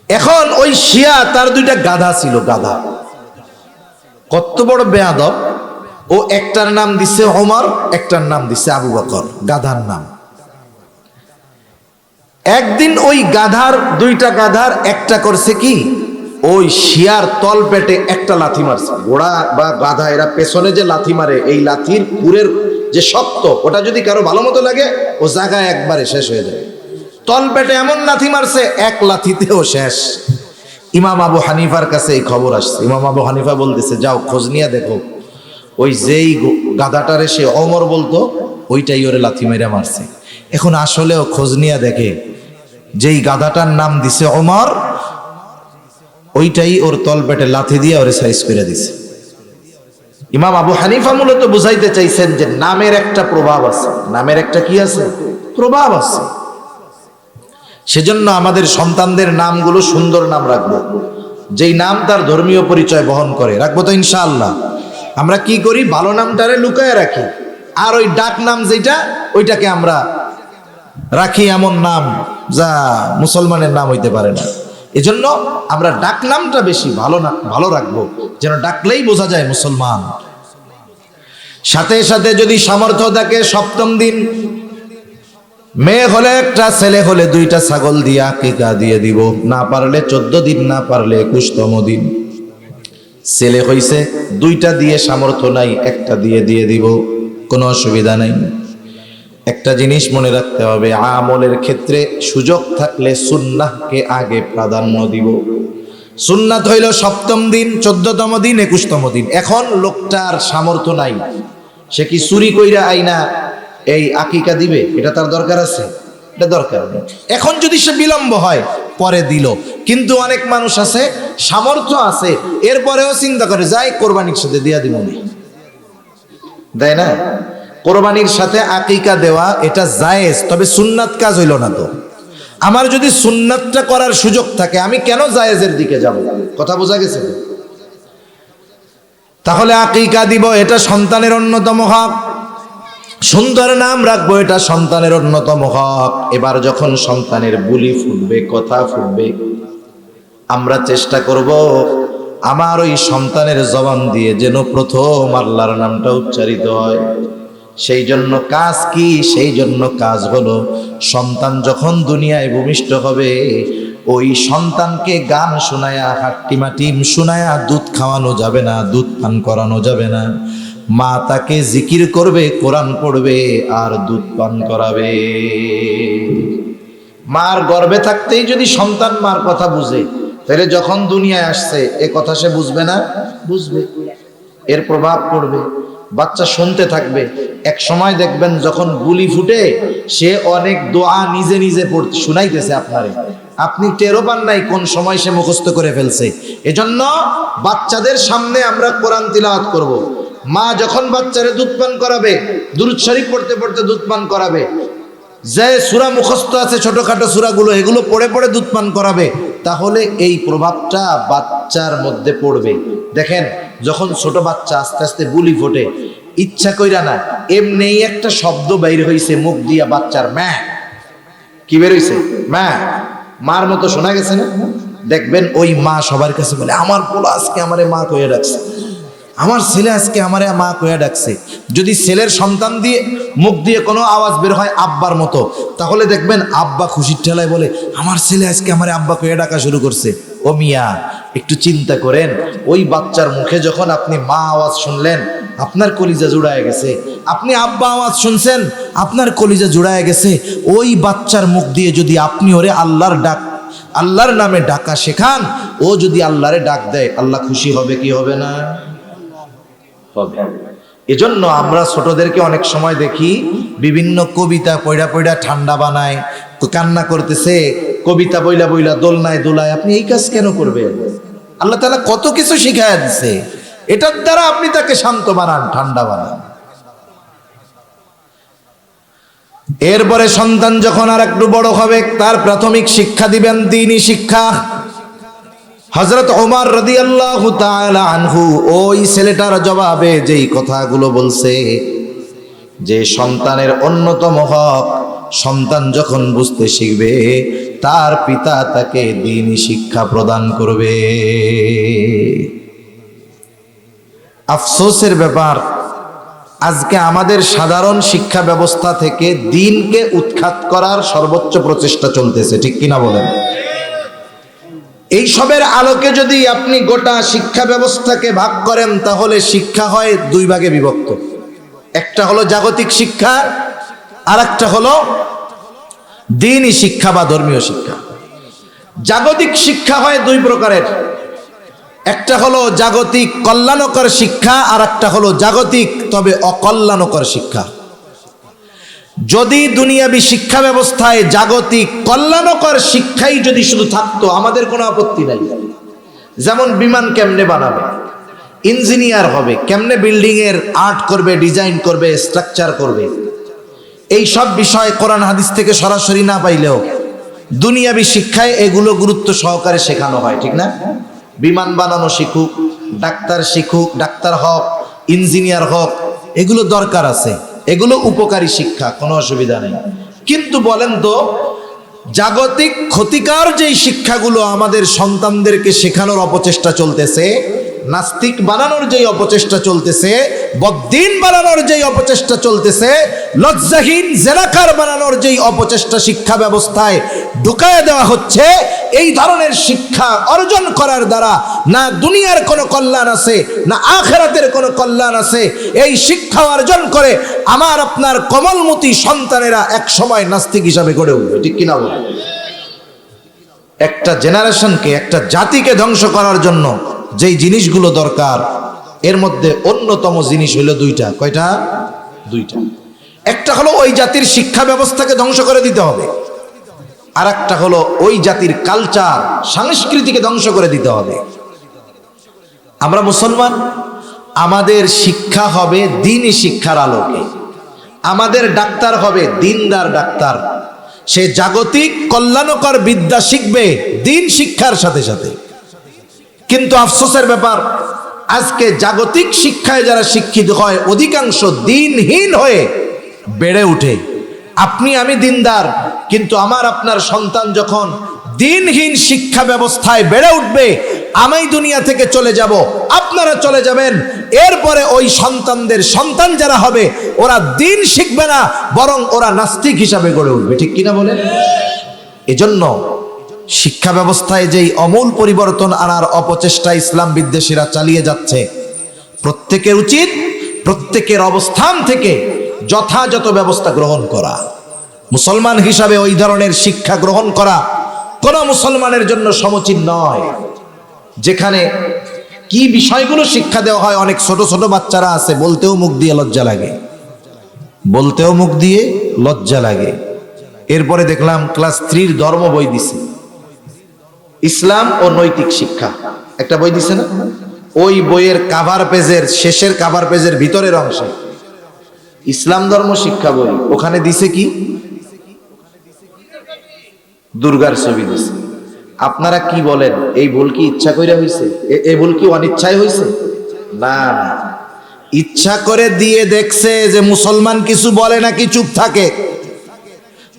এখন ওই শিয়া তার দুইটা গাধা ছিল। গাধা কত বড় বেয়াদব! ও একটার নাম দিছে ওমর, একটার নাম দিছে আবু বকর, গাধার নাম। একদিন ওই গাধার, দুইটা গাধার একটা করছে কি, ওই শিয়ার তল পেটে একটা লাথি মারছে। ঘোড়া বা গাধা এরা পেছনে যে লাথি মারে, এই লাথির পুরের যে শক্ত, ওটা যদি কারো ভালো মতো লাগে ও জায়গায় একবারে শেষ হয়ে যায়। তল পেটে এমন লাথি মারছে, এক লাথিতেও শেষ। ইমাম আবু হানিফার কাছে এই খবর আসছে। ইমাম আবু হানিফা বলতেছে, যাও খোঁজ নিয়ে দেখো, ওই যেই গাধাটারে সে ওমর বলতো ওইটাই ওরে লাথি মেরে মারছে। এখন আসলেও খোঁজ নিয়ে দেখে যেই গাধাটার নাম দিছে ওমর, ওইটাই ওর তল পেটে লাথি দিয়ে ওরে সাইজ করে দিছে। ইমাম আবু হানিফা মূলত বুঝাইতে চাইছেন যে নামের একটা প্রভাব আছে। নামের একটা কি আছে? প্রভাব আছে। সেজন্য আমাদের সন্তানদের নামগুলো সুন্দর নাম রাখবো, যেই নাম তার ধর্মীয় পরিচয় বহন করে। রাখবো তো ইনশাআল্লাহ। আমরা কি করি, ভালো নামটারে লুকায় রাখি, আর ওই ডাক নাম যেটা ওইটাকে আমরা রাখি এমন নাম যা মুসলমানের নাম হইতে পারে না। এজন্য আমরা ডাক নামটা বেশি ভালো রাখবো, যেন ডাকলেই বোঝা যায় মুসলমান। সাথে সাথে যদি সামর্থ্য থাকে, সপ্তম দিন মেয়ে হলে একটা, ছেলে হলে দুইটা ছাগল দিয়ে আকিকা দিয়ে দিব। না পারলে 14 দিন, না পারলে 21তম দিন। ছেলে হইছে দুইটা দিয়ে সামর্থ্য নাই, একটা দিয়ে দিব, কোনো অসুবিধা নাই। একটা জিনিস মনে রাখতে হবে, আমলের ক্ষেত্রে সুযোগ থাকলে সুন্নাহকে আগে প্রাধান্য দিব। সুন্নাত হইল 7ম দিন, 14তম দিন, 21তম দিন। এখন লোকটার সামর্থ্য নাই, সে কি চুরি কইরা আইনা এই আকিকা দিবে? এটা তার দরকার আছে? এটা দরকার নেই। এখন যদি সে বিলম্ব হয় পরে দিল, কিন্তু অনেক মানুষ আছে সামর্থ্য আছে, এরপরেও চিন্তা করে যাই কোরবানির সাথে দিয়া দিব, দেয় না। কোরবানির সাথে আকিকা দেওয়া এটা জায়েজ, তবে সুন্নাত কাজ হইল না। তো আমার যদি সুন্নাতটা করার সুযোগ থাকে, আমি কেন জায়েজের দিকে যাব? কথা বোঝা গেছে? তাহলে আকিকা দিব, এটা সন্তানের অন্যতম হক। সুন্দর নাম রাখবো, এটা সন্তানের অন্যতম হক। এবার যখন সন্তানের বুলি ফুটবে, কথা ফুটবে, আমরা চেষ্টা করব আমার ওই সন্তানের জবান দিয়ে যেন প্রথম আল্লাহর নামটা উচ্চারিত হয়। সেই জন্য কাজ কি? সেই জন্য কাজ হলো, সন্তান যখন দুনিয়ায় ভূমিষ্ঠ হবে, ওই সন্তানকে গান শোনায়া, হাট্টিমাটিম শোনায়া দুধ খাওয়ানো যাবে না, দুধ পান করানো যাবে না। মা তাকে জিকির করবে, কোরআন পড়বে, আর দুধ পান করাবে। মার গর্ভে থাকতেই যদি সন্তান মার কথা বুঝে, তাহলে যখন দুনিয়ায় আসছে এ কথা সে বুঝবে না? বুঝবে, এর প্রভাব পড়বে, বাচ্চা শুনতে থাকবে। এক সময় দেখবেন যখন বুলি ফুটে, সে অনেক দোয়া নিজে নিজে পড়তে শুনাইতেছে আপনারে, আপনি টেরও পান নাই কোন সময় সে মুখস্থ করে ফেলছে। এজন্য বাচ্চাদের সামনে আমরা কোরআন তিলাওয়াত করব। মা যখন বাচ্চারে দুধ পান করাবে, দুরূদ শরীফ পড়তে পড়তে দুধ পান করাবে, যে সূরা মুখস্থ আছে ছোটখাটো সূরাগুলো, এগুলো পড়ে পড়ে দুধ পান করাবে, তাহলে এই প্রভাবটা বাচ্চার মধ্যে পড়বে। দেখেন যখন ছোট বাচ্চা আস্তে আস্তে বুলি ফোটে, ইচ্ছা কইরা না, এমনি একটা শব্দ বাইর হইছে মুখ দিয়া বাচ্চার, মা, কি বের হইছে? মা, মার মতো শোনা গেছে না? দেখবেন ওই মা সবার কাছে বলে, আমার পোলা আজকে আমারে মা কইয়া ডাকছে, আমার ছেলে আজকে আমারে মা কইয়া ডাকছে। যদি ছেলের সন্তান দিয়ে মুখ দিয়ে কোনো আওয়াজ বের হয় আব্বার মতো, তাহলে দেখবেন আব্বা খুশির ঠেলায় বলে, আমার ছেলে আজকে আমারে আব্বা কইয়া ডাকা শুরু করছে। ও মিয়া, একটু চিন্তা করেন, ওই বাচ্চার মুখে যখন আপনি মা আওয়াজ শুনলেন, আপনার কলিজা জুড়ায় গেছে। আপনি আব্বা আওয়াজ শুনছেন, আপনার কলিজা জুড়ায় গেছে। ওই বাচ্চার মুখ দিয়ে যদি আপনি ওরে আল্লাহর ডাক, আল্লাহর নামে ডাকা শেখান, ও যদি আল্লাহরে ডাক দেয়, আল্লাহ খুশি হবে কি হবে না? হবে। এজন্য আমরা ছোটদেরকে অনেক সময় দেখি বিভিন্ন কবিতা পয়ড়া পয়ড়া ঠান্ডা বানায়, কান্না করতেছে, কবিতা বইলা বইলা দোলনায় দোলায়। আপনি এই কাজ কেন করবেন? আল্লাহ তাআলা কত কিছু শিখায়া দিছে, এটার দ্বারা আপনি তাকে শান্ত বানান, ঠান্ডা বানান। এরপরে সন্তান যখন আর একটু বড় হবে, তার প্রাথমিক শিক্ষা দিবেন দ্বীনি শিক্ষা। হযরত ওমর রাদিয়াল্লাহু তাআলা আনহু ওই ছেলেটার জবাবে যেই কথাগুলো বলছে, যে সন্তানের অন্যতম হক, সন্তান যখন বুঝতে শিখবে, তার পিতা তাকে দ্বীনি শিক্ষা প্রদান করবে। আফসোসের ব্যাপার, আজকে আমাদের সাধারণ শিক্ষা ব্যবস্থা থেকে দ্বীনকে উৎখাত করার সর্বোচ্চ প্রচেষ্টা চলতেছে, ঠিক কিনা বলেন? এই সবের আলোকে যদি আপনি গোটা শিক্ষা ব্যবস্থাকে ভাগ করেন, তাহলে শিক্ষা হয় দুই ভাগে বিভক্ত। একটা হলো জাগতিক শিক্ষা, আর একটা হলো দ্বীনি শিক্ষা বা ধর্মীয় শিক্ষা। জাগতিক শিক্ষা হয় দুই প্রকারের, একটা হলো জাগতিক কল্যাণকর শিক্ষা, আর একটা হলো জাগতিক তবে অকল্যাণকর শিক্ষা। যদি দুনিয়াবি শিক্ষা ব্যবস্থায় জাগতিক কল্যাণকর শিক্ষাই যদি শুধু থাকতো, আমাদের কোনো আপত্তি নাই। যেমন বিমান কেমনে বানাবে, ইঞ্জিনিয়ার হবে, কেমনে বিল্ডিং এর আর্ট করবে, ডিজাইন করবে, স্ট্রাকচার করবে, এই সব বিষয় কোরআন হাদিস থেকে সরাসরি না পাইলেও দুনিয়াবি শিক্ষায় এগুলো গুরুত্ব সহকারে শেখানো হয়, ঠিক না? বিমান বানানো শিখুক, ডাক্তার শিখুক, ডাক্তার হোক, ইঞ্জিনিয়ার হোক, এগুলো দরকার আছে, এগুলো উপকারী শিক্ষা, কোনো অসুবিধা নেই। কিন্তু বলেন তো, জাগতিক ক্ষতিকর যেই শিক্ষাগুলো আমাদের সন্তানদেরকে শেখানোর অপচেষ্টা চলতেছে, নাস্তিক বানানোর যেই অপচেষ্টা চলতেছে, বদ্দিন বানানোর যেই অপচেষ্টা চলতেছে, লজ্জাহীন জেনাকার বানানোর যেই অপচেষ্টা শিক্ষা ব্যবস্থায় ঢুকায় দেওয়া হচ্ছে, এই ধরনের শিক্ষা অর্জন করার দ্বারা না দুনিয়ার কোনো কল্যাণ আছে না আখিরাতের কোনো কল্যাণ আছে। এই শিক্ষা অর্জন করে আমার আপনার কোমলমতি সন্তানেরা এক সময় নাস্তিক হিসাবে গড়ে উঠবে, ঠিক কিনা বলুন? একটা জেনারেশনকে, একটা জাতিকে ধ্বংস করার জন্য যেই জিনিসগুলো দরকার, এর মধ্যে অন্যতম জিনিস হলো দুইটা। কয়টা? দুইটা। একটা হলো ওই জাতির শিক্ষা ব্যবস্থাকে ধ্বংস করে দিতে হবে, আর একটা হলো ওই জাতির কালচার, সংস্কৃতিকে ধ্বংস করে দিতে হবে। আমরা মুসলমান, আমাদের শিক্ষা হবে দ্বীনি শিক্ষার আলোকে, আমাদের ডাক্তার হবে দ্বীনদার ডাক্তার। সে জাগতিক কল্যাণকর বিদ্যা শিখবে দ্বীন শিক্ষার সাথে সাথে। কিন্তু আফসোসের ব্যাপার, আজকে জাগতিক শিক্ষায় যারা শিক্ষিত হয় অধিকাংশ দ্বীনহীন হয়ে বেড়ে উঠে। আপনি আমি দ্বীনদার, কিন্তু আমার আপনার সন্তান যখন দ্বীনহীন শিক্ষা ব্যবস্থায় বেড়ে উঠবে, আমি দুনিয়া থেকে চলে যাব, আপনারা চলে যাবেন, এরপরে ওই সন্তানদের সন্তান যারা হবে ওরা দ্বীন শিখবে না, বরং ওরা নাস্তিক হিসাবে গড়ে উঠবে, ঠিক কিনা বলেন? এজন্য শিক্ষা ব্যবস্থায় যেই অমূল পরিবর্তন আনার অপচেষ্টা ইসলাম বিদ্বেষীরা চালিয়ে যাচ্ছে, প্রত্যেকের উচিত প্রত্যেকের অবস্থান থেকে যথাযথ ব্যবস্থা গ্রহণ করা। মুসলমান হিসাবে ওই ধরনের শিক্ষা গ্রহণ করা কোন মুসলমানের জন্য সমীচীন নয়, যেখানে কি বিষয়গুলো শিক্ষা দেওয়া হয়। অনেক ছোট ছোট বাচ্চারা আছে, বলতেও মুখ দিয়ে লজ্জা লাগে, বলতেও মুখ দিয়ে লজ্জা লাগে। এরপরে দেখলাম ক্লাস 3 ধর্ম বই দিছে, ইসলাম ও নৈতিক শিক্ষা একটা বই দিছে না? ওই বইয়ের কাভার পেজের শেষের কাভার পেজের ভিতরের অংশে ইসলাম ধর্ম শিক্ষা বই, ওখানে দিছে কি? দুর্গার ছবি দিছে। আপনারা কি বলেন, এই ভুল কি ইচ্ছা করে হয়েছে? এই ভুল কি অনিচ্ছায় হয়েছে? না না, ইচ্ছা করে দিয়ে দেখছে যে মুসলমান কিছু বলে নাকি চুপ থাকে।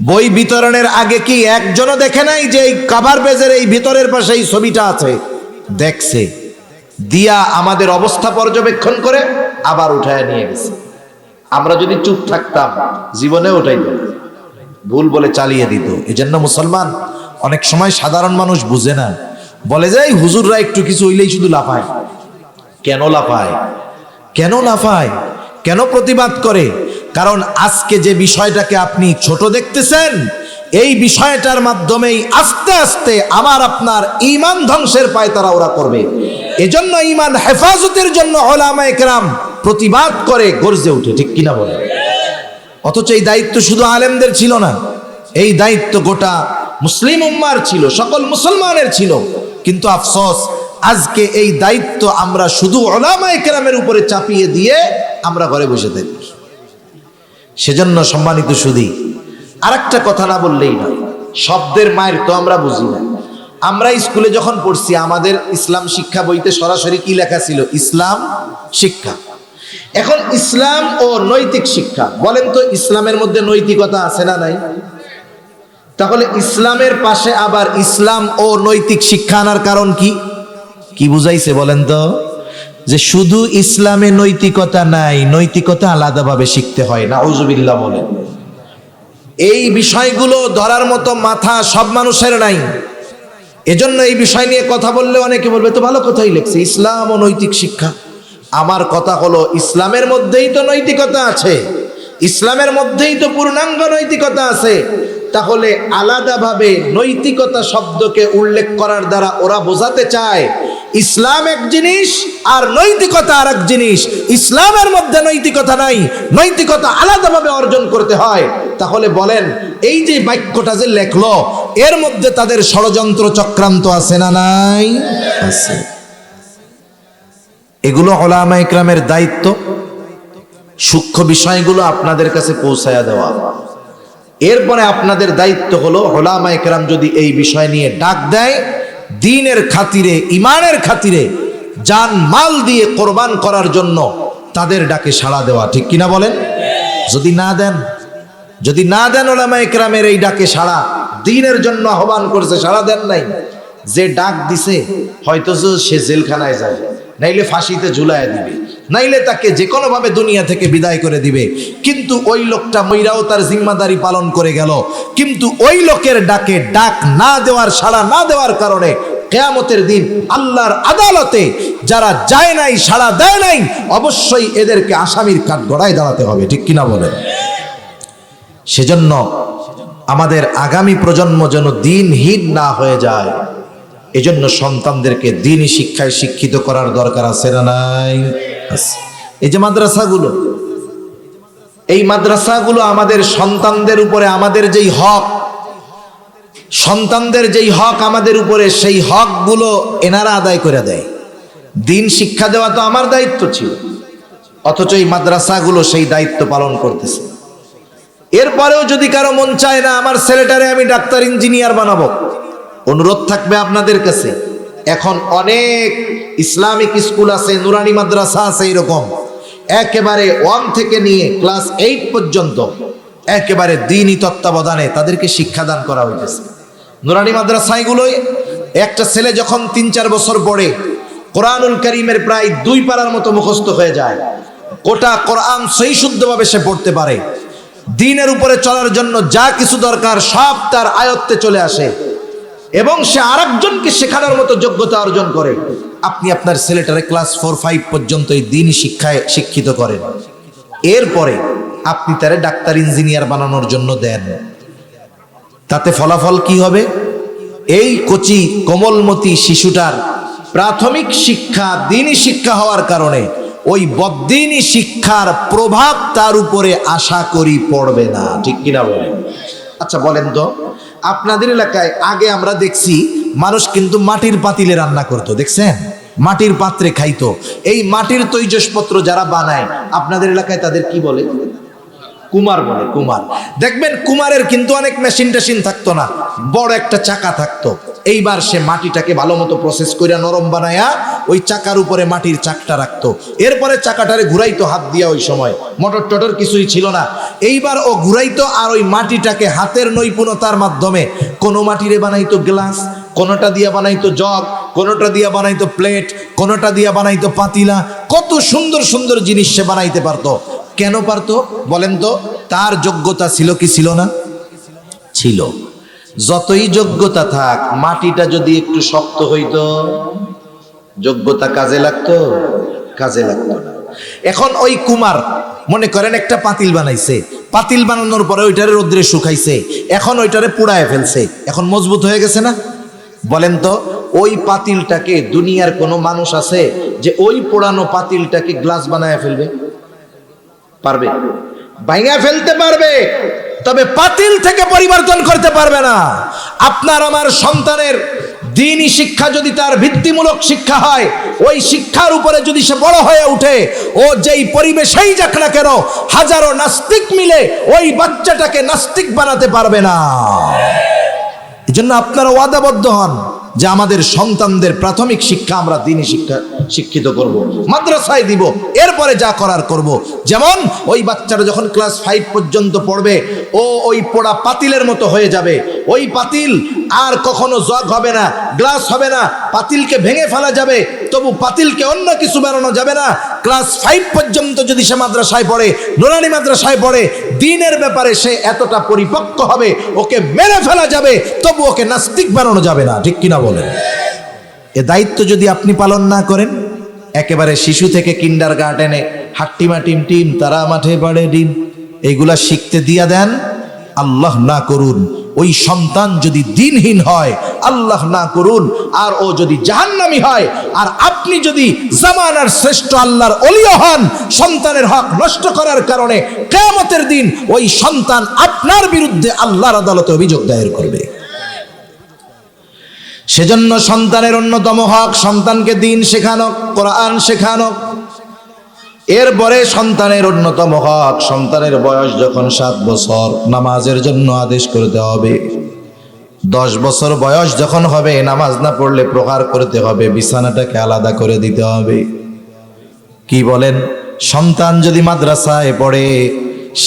বই বিতরণের আগে কি একজনও দেখে নাই যে এই কভার পেজের এই ভিতরের পাশে এই ছবিটা আছে? দেখছে, দিয়া আমাদের অবস্থা পর্যবেক্ষণ করে আবার উঠায় নিয়ে গেছে। আমরা যদি চুপ থাকতাম জীবনে ওঠাই দিত, ভুল বলে চালিয়ে দিত। এজন্য মুসলমান অনেক সময় সাধারণ মানুষ বুঝে না, বলে যে হুজুররা একটু কিছু হইলেই শুধু লাফায়। কেন লাফায়? কেন লাফায়? কেন প্রতিবাদ করে? কারণ আজকে যে বিষয়টাকে আপনি ছোট দেখতেছেন, এই বিষয়টার মাধ্যমেই আস্তে আস্তে আমার আপনার ঈমান ধ্বংসের পায়তারা ওরা করবে। এজন্য ঈমান হেফাজতের জন্য উলামায়ে কেরাম প্রতিবাদ করে গর্জে ওঠে, ঠিক কিনা বলে? অথচ এই দায়িত্ব শুধু আলেমদের ছিল না, এই দায়িত্ব গোটা মুসলিম উম্মার ছিল, সকল মুসলমানের ছিল। কিন্তু আফসোস, আজকে এই দায়িত্ব আমরা শুধু উলামায়ে কেরামের উপরে চাপিয়ে দিয়ে আমরা ঘরে বসে থাকি। সেজন্য সম্মানিত সুধী, আরেকটা কথা না বললেই নয়, শব্দের মায়ের তো আমরা বুঝি না। আমরা স্কুলে যখন পড়ছি, আমাদের ইসলাম শিক্ষা বইতে সরাসরি কি লেখা ছিল? ইসলাম শিক্ষা। এখন ইসলাম ও নৈতিক শিক্ষা, বলেন তো ইসলামের মধ্যে নৈতিকতা আছে না নাই? তাহলে ইসলামের পাশে আবার ইসলাম ও নৈতিক শিক্ষা আনার কারণ কি? কি বুঝাইছে বলেন তো? যে শুধু ইসলামে নৈতিকতা নাই, নৈতিকতা আলাদাভাবে শিখতে হয়। নাউজুবিল্লাহ বলেন। এই বিষয়গুলো ধরার মতো মাথা সব মানুষের নাই। এজন্য এই বিষয় নিয়ে কথা বললে অনেকে বলবে তো ভালো কথাই লিখছে, ইসলাম ও নৈতিক শিক্ষা। আমার কথা হলো, ইসলামের মধ্যেই তো নৈতিকতা আছে, ইসলামের মধ্যেই তো পূর্ণাঙ্গ নৈতিকতা আছে। তাহলে আলাদাভাবে নৈতিকতা শব্দকে উল্লেখ করার দ্বারা ওরা বোঝাতে চায় ইসলাম এক জিনিস আর নৈতিকতা আর এক জিনিস। ইসলামের মধ্যে নৈতিকতা নাই, নৈতিকতা আলাদাভাবে অর্জন করতে হয়। তাহলে বলেন, এই যে বাক্যটা যে লেখলো, এর মধ্যে তাদের ষড়যন্ত্র চক্রান্ত আছে না নাই? আছে। এগুলো উলামায়ে কেরামের দায়িত্ব, সূক্ষ্ম বিষয়গুলো আপনাদের কাছে পৌঁছায়া দেওয়া। এরপরে আপনাদের দায়িত্ব হলো, উলামায়ে কেরাম যদি এই বিষয় নিয়ে ডাক দেয়, দ্বীনের খাতিরে, ঈমানের খাতিরে জান মাল দিয়ে কোরবান করার জন্য তাদের ডাকে সাড়া দেওয়া, ঠিক কিনা বলেন? যদি না দেন উলামায়ে কেরামের এই ডাকে সাড়া, দ্বীনের জন্য আহ্বান করছে, সাড়া দেন নাই, যে ডাক দিছে হয়তো সে জেলখানায় যায়, নাইলে ফাঁসিতে ঝুলায় দিবে, নাইলে তাকে যে কোনোভাবে দুনিয়া থেকে বিদায় করে দিবে। কিন্তু ওই লোকটা মইরাও তার জিম্মাদারি পালন করে গেল, কিন্তু ওই লোকের ডাকে ডাক না দেওয়ার, সাড়া না দেওয়ার কারণে কিয়ামতের দিন আল্লাহর আদালতে যারা যায় নাই, সাড়া দেয় নাই, অবশ্যই এদেরকে আসামির কাঠগড়ায় দাঁড়াতে হবে। ঠিক কিনা বলেন? সেজন্য আমাদের আগামী প্রজন্ম যেন দিনহীন না হয়ে যায়, এজন্য সন্তানদেরকে দ্বীনি শিক্ষায় শিক্ষিত করার দরকার আছে না নাই? এই যে মাদ্রাসাগুলো, এই মাদ্রাসাগুলো আমাদের সন্তানদের উপরে আমাদের যেই হক, সন্তানদের যেই হক আমাদের উপরে, সেই হকগুলো এনারা আদায় করে দেয়। দ্বীন শিক্ষা দেওয়া তো আমার দায়িত্ব ছিল, অথচ এই মাদ্রাসাগুলো সেই দায়িত্ব পালন করতেছে। এরপরেও যদি কারো মন চায় না আমার ছেলেটারে আমি ডাক্তার ইঞ্জিনিয়ার বানাবো, অনুরোধ থাকবে আপনাদের কাছে, এখন অনেক ইসলামিক স্কুল আছে, নুরানি মাদ্রাসা আছে, এরকম একেবারে 1 থেকে নিয়ে ক্লাস 8 পর্যন্ত একেবারে দ্বীনি তত্ত্বাবধানে তাদেরকে শিক্ষাদান করা হইতেছে। নুরানি মাদ্রাসাগুলোই একটা ছেলে যখন 3-4 বছর পড়ে কোরআনুল কারীমের প্রায় 2 পারার মতো মুখস্থ হয়ে যায়, গোটা কোরআন সহি শুদ্ধভাবে সে পড়তে পারে, দ্বীনের উপরে চলার জন্য যা কিছু দরকার সব তার আয়ত্তে চলে আসে এবং সে আরেকজনকে শেখানোর মতো যোগ্যতা অর্জন করে। আপনি আপনার ছেলেটারে ক্লাস 4-5 পর্যন্ত এই দ্বীনি শিক্ষায় শিক্ষিত করেন, এরপরে আপনি তারে ডাক্তার ইঞ্জিনিয়ার বানানোর জন্য দেন, তাতে ফলাফল কি হবে? এই কচি কোমলমতি শিশুটার প্রাথমিক শিক্ষা দ্বীনি শিক্ষা হওয়ার কারণে ওই বদ্দীনি শিক্ষার প্রভাব তার উপরে আশা করি পড়বে না। ঠিক কিনা বলেন? আচ্ছা বলেন তো, আপনাদের এলাকায় আগে আমরা দেখছি মানুষ কিন্তু মাটির পাতিলে রান্না করতো, দেখছেন? মাটির পাত্রে খাইতো। এই মাটির তৈজসপত্র যারা বানায় আপনাদের এলাকায় তাদের কি বলে? কুমার বলে। কুমার। দেখবেন কুমারের কিন্তু অনেক মেশিন টেশিন থাকতো না, বড় একটা চাকা থাকতো। এইবার সে মাটিটাকে ভালো মতো প্রসেস করে নরম বানায়া ওই চাকার উপরে মাটির চাকটা রাখতো, এরপরে চাকাটারে ঘুরাইতো হাত দিয়া। ওই সময় মোটর টটর কিছুই ছিল না। এইবার ও ঘুরাইতো আর ওই মাটিটাকে হাতের নৈপুণ্যতার মাধ্যমে কোনো মাটিরে বানাইতো গ্লাস, কোনোটা দিয়া বানাইতো জগ, কোনোটা দিয়া বানাইতো প্লেট, কোনোটা দিয়া বানাইতো পাতিলা। কত সুন্দর সুন্দর জিনিস সে বানাইতে পারতো। কেন পারতো বলেন তো? তার যোগ্যতা ছিল কি ছিল না? ছিল। যতই যোগ্যতা থাক, মাটিটা যদি একটু শক্ত হইতো, যোগ্যতা কাজে লাগতো? কাজে লাগতো না। এখন ওই কুমার মনে করেন একটা পাতিল বানাইছে, পাতিল বানানোর পরে ওইটারে রোদ্রে শুকাইছে, এখন ওইটারে পুড়ায় ফেলছে, এখন মজবুত হয়ে গেছে না? বলেন তো, ওই পাতিলটাকে দুনিয়ার কোনো মানুষ আছে যে ওই পোড়ানো পাতিলটাকে গ্লাস বানায় ফেলবে? পারবে? ভাঙা ফেলতে পারবে, তবে পাতিল থেকে পরিবর্তন করতে পারবে না। আপনার আমার সন্তানের দ্বীনি শিক্ষা যদি তার ভিত্তিমূলক শিক্ষা হয়, ওই শিক্ষার উপরে যদি সে বড় হয়ে উঠে, ও যেই পরিবেশেই যাক না কেন, হাজারো নাস্তিক মিলে ওই বাচ্চাটাকে নাস্তিক বানাতে পারবে না। এজন্য আপনারা ওয়াদাবদ্ধ হন যে আমাদের সন্তানদের প্রাথমিক শিক্ষা আমরা দ্বীনি শিক্ষা শিক্ষিত করব, মাদ্রাসায় দিব, এরপরে যা করার করব। যেমন ওই বাচ্চারা যখন ক্লাস 5 পর্যন্ত পড়বে, ও ওই পোড়া পাতিলের মতো হয়ে যাবে। ওই পাতিল আর কখনো জগ হবে না, গ্লাস হবে না, পাতিলকে ভেঙে ফেলা যাবে, তবু পাতিলকে অন্য কিছু বানানো যাবে না। ক্লাস 5 পর্যন্ত যদি সে মাদ্রাসায় পড়ে, নুরানি মাদ্রাসায় পড়ে, দ্বীনের ব্যাপারে সে এতটা পরিপক্ক হবে, ওকে মেরে ফেলা যাবে, তবু ওকে নাস্তিক বানানো যাবে না। ঠিক কিনা বলেন? এ দায়িত্ব যদি আপনি পালন না করেন, একেবারে শিশু থেকে কিন্ডার গার্ডেনে হাট্টিমা টিম টিম তারা মাঠে পাড়ে ডিম, এইগুলা শিখতে দিয়া দেন, আল্লাহ না করুন ওই সন্তান যদি দ্বীনহীন হয়, আল্লাহ না করুন, আর ও যদি জাহান্নামী হয়, আর আপনি যদি জামানার শ্রেষ্ঠ আল্লাহর ওলিও হন, সন্তানের হক নষ্ট করার কারণে কিয়ামতের দিন ওই সন্তান আপনার বিরুদ্ধে আল্লাহর আদালতে অভিযোগ দায়ের করবে। সেজন্য সন্তানের অন্যতম হক সন্তানকে দ্বীন শেখানো, কোরআন শেখানো। এরপরে সন্তানের অন্যতম হক, সন্তানের বয়স যখন 7 বছর, নামাজের জন্য আদেশ করতে হবে। 10 বছর বয়স যখন হবে, নামাজ না পড়লে প্রহার করতে হবে, বিছানাটাকে আলাদা করে দিতে হবে। কি বলেন? সন্তান যদি মাদ্রাসায় পড়ে,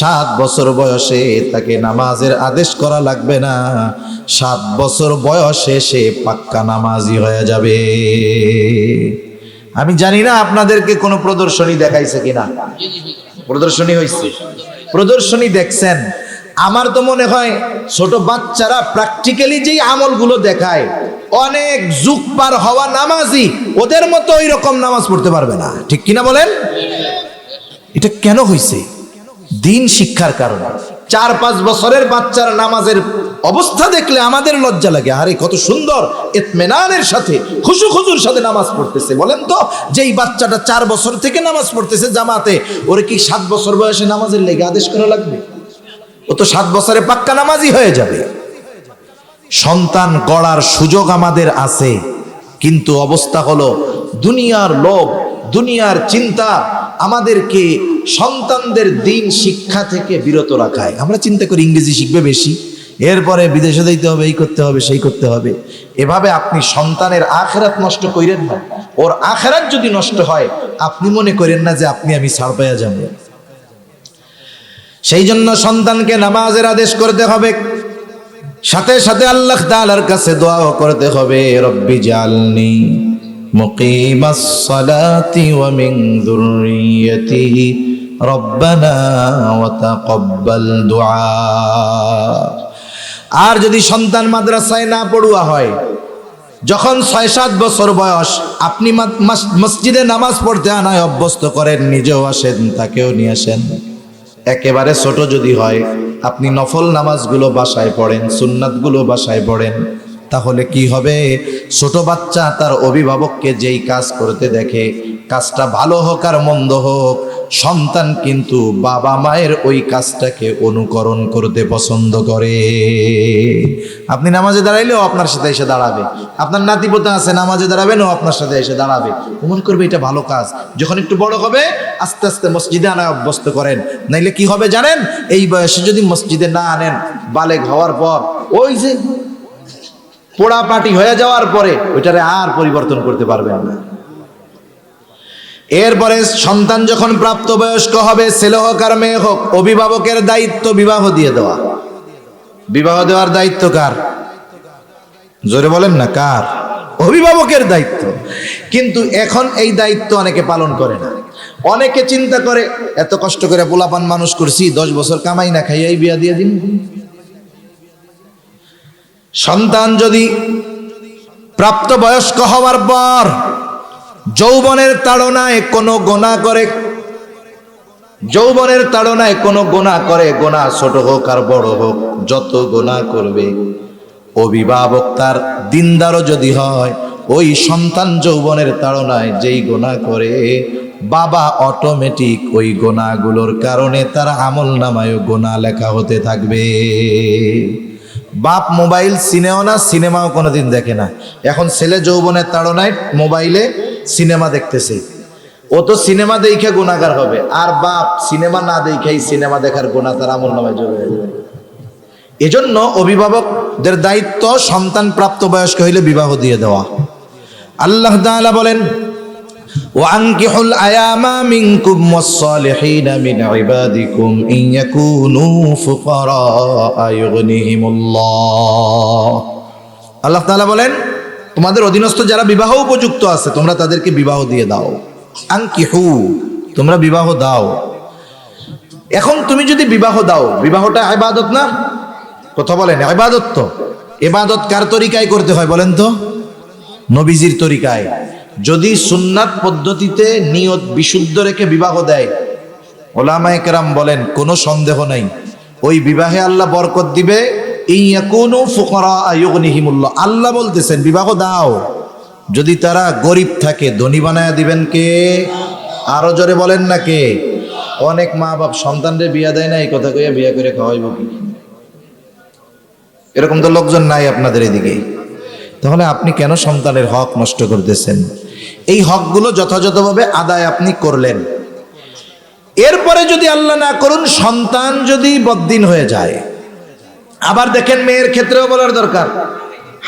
7 বছর বয়সে তাকে নামাজের আদেশ করা লাগবে না, 7 বছর বয়সে সে পাক্কা নামাজি হয়ে যাবে। আমি জানি না আপনাদেরকে কোনো প্রদর্শনী দেখাইছে কিনা, প্রদর্শনী হয়েছে, প্রদর্শনী দেখছেন। আমার তো মনে হয় ছোট বাচ্চারা প্র্যাকটিক্যালি যেই আমলগুলো দেখায়, অনেক যুগ পার হওয়া নামাজি ওদের মতো ওই রকম নামাজ পড়তে পারবে না, ঠিক কিনা বলেন? এটা কেন হয়েছে? দিন শিক্ষার কারণে। 4-5 বছরের বাচ্চার নামাজের অবস্থা দেখলে আমাদের লজ্জা লাগে। আরে কত সুন্দর ইতমিনানের সাথে, খুশু খুজুর সাথে নামাজ পড়তেছে। বলেন তো, যেই বাচ্চাটা 4 বছর থেকে নামাজ পড়তেছে জামাতে, ওরে কি 7 বছর বয়সে নামাজের লেগে আদেশ করা লাগবে? ও তো 7 বছরে পাক্কা নামাজি হয়ে যাবে। সন্তান গড়ার সুযোগ আমাদের আছে, কিন্তু অবস্থা হলো দুনিয়ার লোভ, দুনিয়ার চিন্তা আমাদেরকে সন্তানদের দিন শিক্ষা থেকে বিরত রাখায়। আমরা চিন্তা করি ইংরেজি শিখবে বেশি, এরপরে বিদেশে যাইতে হবে, এই করতে হবে, সেই করতে হবে। এভাবে আপনি সন্তানের আখিরাত নষ্ট করেন না। ওর আখিরাত যদি নষ্ট হয়, আপনি মনে করেন না যে আপনি আমি ছাড় পাইয়া যাব। সেই জন্য সন্তানকে নামাজের আদেশ করতে হবে, সাথে সাথে আল্লাহ তাআলার কাছে দোয়াও করতে হবে, রব্বি জাআলনি মুকিমাস সালাতি ওয়া মিন যুররিয়্যাতি রব্বানা ওয়া তাকাব্বাল দুআ। আর যদি সন্তান মাদ্রাসায় না পড়ুয়া হয়, যখন 6-7 বছর বয়স, আপনি মসজিদে নামাজ পড়তে আনায় অভ্যস্ত করেন, নিজেও আসেন, তাকেও নিয়ে আসেন। একেবারে ছোট যদি হয়, আপনি নফল নামাজগুলো বাসায় পড়েন, সুন্নাতগুলো বাসায় পড়েন, তাহলে কি হবে? ছোট বাচ্চা তার অভিভাবককে যেই কাজ করতে দেখে, কাজটা ভালো হোক আর মন্দ হোক, সন্তান কিন্তু বাবা মায়ের ওই কাজটাকে অনুকরণ করতে পছন্দ করে। আপনি নামাজে দাঁড়াইলেও আপনার সাথে এসে দাঁড়াবে, আপনার নাতিপোতা আছে নামাজে দাঁড়াবেন, ও আপনার সাথে এসে দাঁড়াবে, মনে করবে এটা ভালো কাজ। যখন একটু বড় হবে, আস্তে আস্তে মসজিদে আনায় অভ্যস্ত করেন। নাইলে কি হবে জানেন? এই বয়সে যদি মসজিদে না আনেন, বালেগ হওয়ার পর ওই যে পোড়া পাটি হয়ে যাওয়ার পরে ওইটারে আর পরিবর্তন করতে পারবেন না। এরপরে সন্তান যখন প্রাপ্তবয়স্ক হবে, ছেলে হোক আর মেয়ে হোক, অভিভাবকের দায়িত্ব বিবাহ দিয়ে দেওয়া। বিবাহ দেওয়ার দায়িত্ব কার? জোরে বলেন না, কার? অভিভাবকের দায়িত্ব। কিন্তু এখন এই দায়িত্ব অনেকে পালন করে না। অনেকে চিন্তা করে, এত কষ্ট করে পোলাপান মানুষ করছি, 10 বছর কামাই না খাই এই বিয়া দিয়ে দিন। সন্তান যদি প্রাপ্তবয়স্ক হওয়ার পর যৌবনের তাড়নায় কোনো গুনাহ করে, যৌবনের তাড়নায় কোনো গুনাহ করে, গুনাহ ছোট হোক আর বড় হোক, যত গুনাহ করবে, অভিভাবক তার দিনদারও যদি হয়, ওই সন্তান যৌবনের তাড়নায় যেই গুনাহ করে, বাবা অটোমেটিক ওই গুনাহগুলোর কারণে তার আমল নামায় গুনাহ লেখা হতে থাকবে। বাপ মোবাইল চিনেও না, সিনেমাও কোনোদিন দেখে না। এখন ছেলে যৌবনের তাড়নায় মোবাইলে সিনেমা দেখতেছে, ও তো সিনেমা দেখে গুনাহগার হবে, আর বাপ সিনেমা না দেখেই সিনেমা দেখার গুনাহ তার আমল নামায় যোগ হয়ে যাবে। এজন্য অভিভাবকদের দায়িত্ব সন্তান প্রাপ্তবয়স্ক হইলে বিবাহ দিয়ে দেওয়া। আল্লাহ তাআলা বলেন, وَأَنكِحُوا الْأَيَامَ مِنكُمْ وَالصَّالِحِينَ مِنْ عِبَادِكُمْ إِنْ يَكُونُوا فُقَرَاءَ يُغْنِهِمُ اللَّهُ। আল্লাহ তাআলা বলেন, তোমাদের অধীনস্থ যারা বিবাহ উপযুক্ত আছে, তোমরা তাদেরকে বিবাহ দিয়ে দাও। আনকিহু, তোমরা বিবাহ দাও। এখন তুমি যদি বিবাহ দাও, বিবাহটা ইবাদত না? কথা বলেন, ইবাদত তো। ইবাদত কার তরিকায় করতে হয় বলেন তো? নবীজির তরিকায়। যদি সুন্নাত পদ্ধতিতে নিয়ত বিশুদ্ধ রেখে বিবাহ দেয়, ওলামায়ে কেরাম বলেন কোনো সন্দেহ নাই, ওই বিবাহে আল্লাহ বরকত দিবে। ইয়াকুনু ফুকারা ইউগনিহিমুল্লাহ, আল্লাহ বলতেছেন বিবাহ দাও। যদি তারা গরিব থাকে, ধনী বানায়া দিবেন কে? আরো জোরে বলেন না কে? অনেক মা বাপ সন্তানদের বিয়া দেয় না, এই কথা কইয়া বিয়া করে খাওয়াইব কি? এরকম তো লোকজন নাই আপনাদের এদিকে। তাহলে আপনি কেন সন্তানের হক নষ্ট করতেছেন? এই হকগুলো যথাযথভাবে আদায় আপনি করলেন। এরপরে যদি আল্লাহ না করুন সন্তান যদি বদ্দিন হয়ে যায়, আবার দেখেন মেয়ের ক্ষেত্রেও বলার দরকার।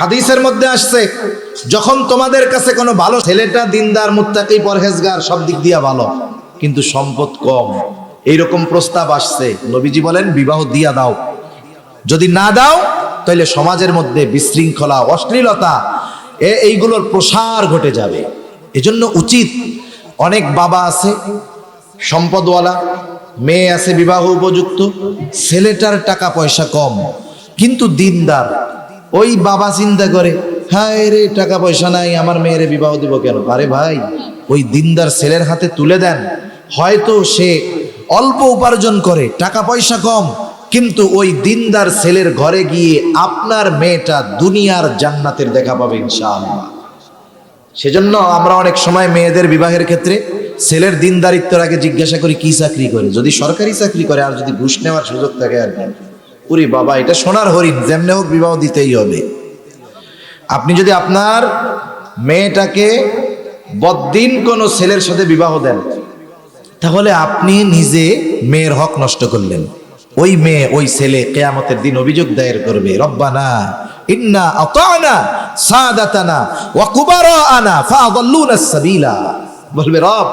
হাদিসের মধ্যে আসছে, যখন তোমাদের কাছে কোনো ভালো ছেলেটা দিনদার, মুত্তাকি, পরহেজগার, সব দিক দিয়া ভালো, কিন্তু সম্পদ কম, এইরকম প্রস্তাব আসছে, নবীজি বলেন বিবাহ দিয়া দাও। যদি না দাও তাহলে সমাজের মধ্যে বিশৃঙ্খলা, অশ্লীলতা এইগুলোর প্রসার ঘটে যাবে। এজন্য উচিত, অনেক বাবা আছে সম্পদওয়ালা, মেয়ে আছে বিবাহ উপযুক্ত, ছেলেটার টাকা পয়সা কম কিন্তু দিনদার। ওই বাবা চিন্তা করে, হায় রে টাকা পয়সা নাই, আমার মেয়েরে বিবাহ দিব কেন? আরে ভাই, ওই দিনদার ছেলের হাতে তুলে দেন। হয়তো সে অল্প উপার্জন করে, টাকা পয়সা কম, কিন্তু ওই দিনদার ছেলের ঘরে গিয়ে আপনার মেয়েটা দুনিয়ার জান্নাতের দেখা পাবে ইনশাআল্লাহ। সেজন্য আমরা অনেক সময় মেয়েদের বিবাহের ক্ষেত্রে ছেলের দিনদারিত্বের আগে জিজ্ঞাসা করি কি চাকরি করে। যদি সরকারি চাকরি করে আর যদি ঘুষ নেওয়ার সুযোগ থাকে আর কি, উরি বাবা, এটা সোনার হরিণ, যেমনে হোক বিবাহ দিতেই হবে। আপনি যদি আপনার মেয়েটাকে বদ্দিন কোনো ছেলের সাথে বিবাহ দেন, তাহলে আপনি নিজে মেয়ের হক নষ্ট করলেন। ওই মেয়ে, ওই ছেলে কিয়ামতের দিন অভিযোগ দায়ের করবে, রব্বানা ইন্না আতানা সাদাতানা ওয়া কুবারানা ফাআদাল্লুনা সাবিলা। বলবে, রব,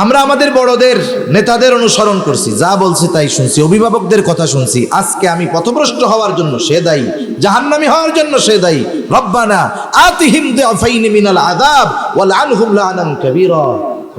আমরা আমাদের বড়দের নেতাদের অনুসরণ করছি, যা বলছে তাই শুনছি, অভিভাবকদের কথা শুনছি, আজকে আমি পথভ্রষ্ট হওয়ার জন্য সে দায়ী, জাহান্নামী হওয়ার জন্য সে দায়ী। রব্বানা আতিহিম দিআফাইনি মিনাল আযাব ওয়া লাআনহুম লাআনান কাবীরা।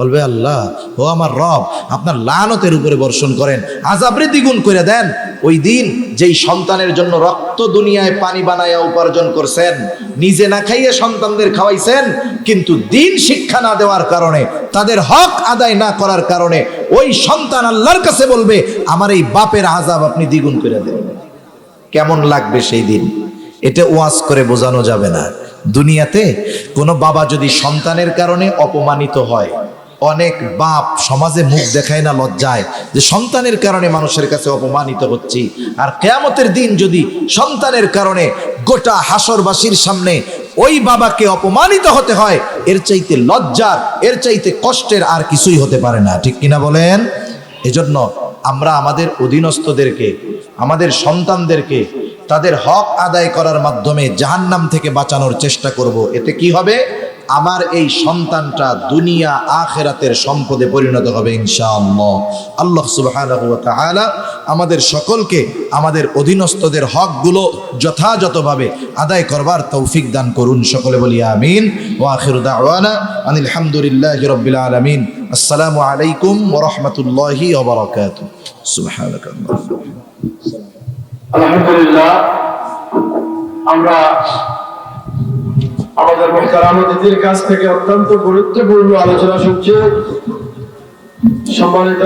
বলবে, আল্লাহ, ও আমার রব, আপনার লানতের উপরে বর্ষণ করেন, আযাবরে দ্বিগুণ করে দেন। ওই দিন যেই সন্তানের জন্য রক্ত দুনিয়ায় পানি বানায়া উপার্জন করছেন, নিজে না খাইয়ে সন্তানদের খাওয়াইছেন, কিন্তু দিন শিক্ষা না দেওয়ার কারণে, তাদের হক আদায় না করার কারণে ওই সন্তান আল্লাহর কাছে বলবে, আমার এই বাপের আযাব আপনি দ্বিগুণ করে দেন। কেমন লাগবে সেই দিন? এটা ওয়াজ করে বোঝানো যাবে না। দুনিয়াতে কোনো বাবা যদি সন্তানের কারণে অপমানিত হয়, অনেক বাপ সমাজে মুখ দেখায় না লজ্জায় যে সন্তানের কারণে মানুষের কাছে অপমানিত হচ্ছি, আর কিয়ামতের দিন যদি সন্তানের কারণে গোটা হাসরবাসীর সামনে ওই বাবাকে অপমানিত হতে হয়, এর চাইতে লজ্জার, এর চাইতে কষ্টের আর কিছুই হতে পারে না। ঠিক কিনা বলেন? এজন্য আমরা আমাদের অধীনস্থদেরকে, আমাদের সন্তানদেরকে তাদের হক আদায় করার মাধ্যমে জাহান্নাম থেকে বাঁচানোর চেষ্টা করব। এতে কি হবে? আমার এই সন্তানটা দুনিয়া আখিরাতের সম্পদে পরিণত হবে ইনশাআল্লাহ। আল্লাহ সুবহানাহু ওয়া তাআলা আমাদের সকলকে আমাদের অধীনস্থদের হকগুলো যথাযথভাবে আদায় করবার তৌফিক দান করুন। সকলে বলি আমিন। ওয়া আখিরু দাওয়ানা আনিল হামদুলিল্লাহি রাব্বিল আলামিন। আসসালামু আলাইকুম ওয়া রাহমাতুল্লাহি ওয়া বারাকাতুহু। সুবহানাকাল্লাহ। আলহামদুলিল্লাহ, আমরা আমাদের মুহতারাম অতিথির কাছ থেকে অত্যন্ত গুরুত্বপূর্ণ আলোচনা শুনছি। সম্মানিত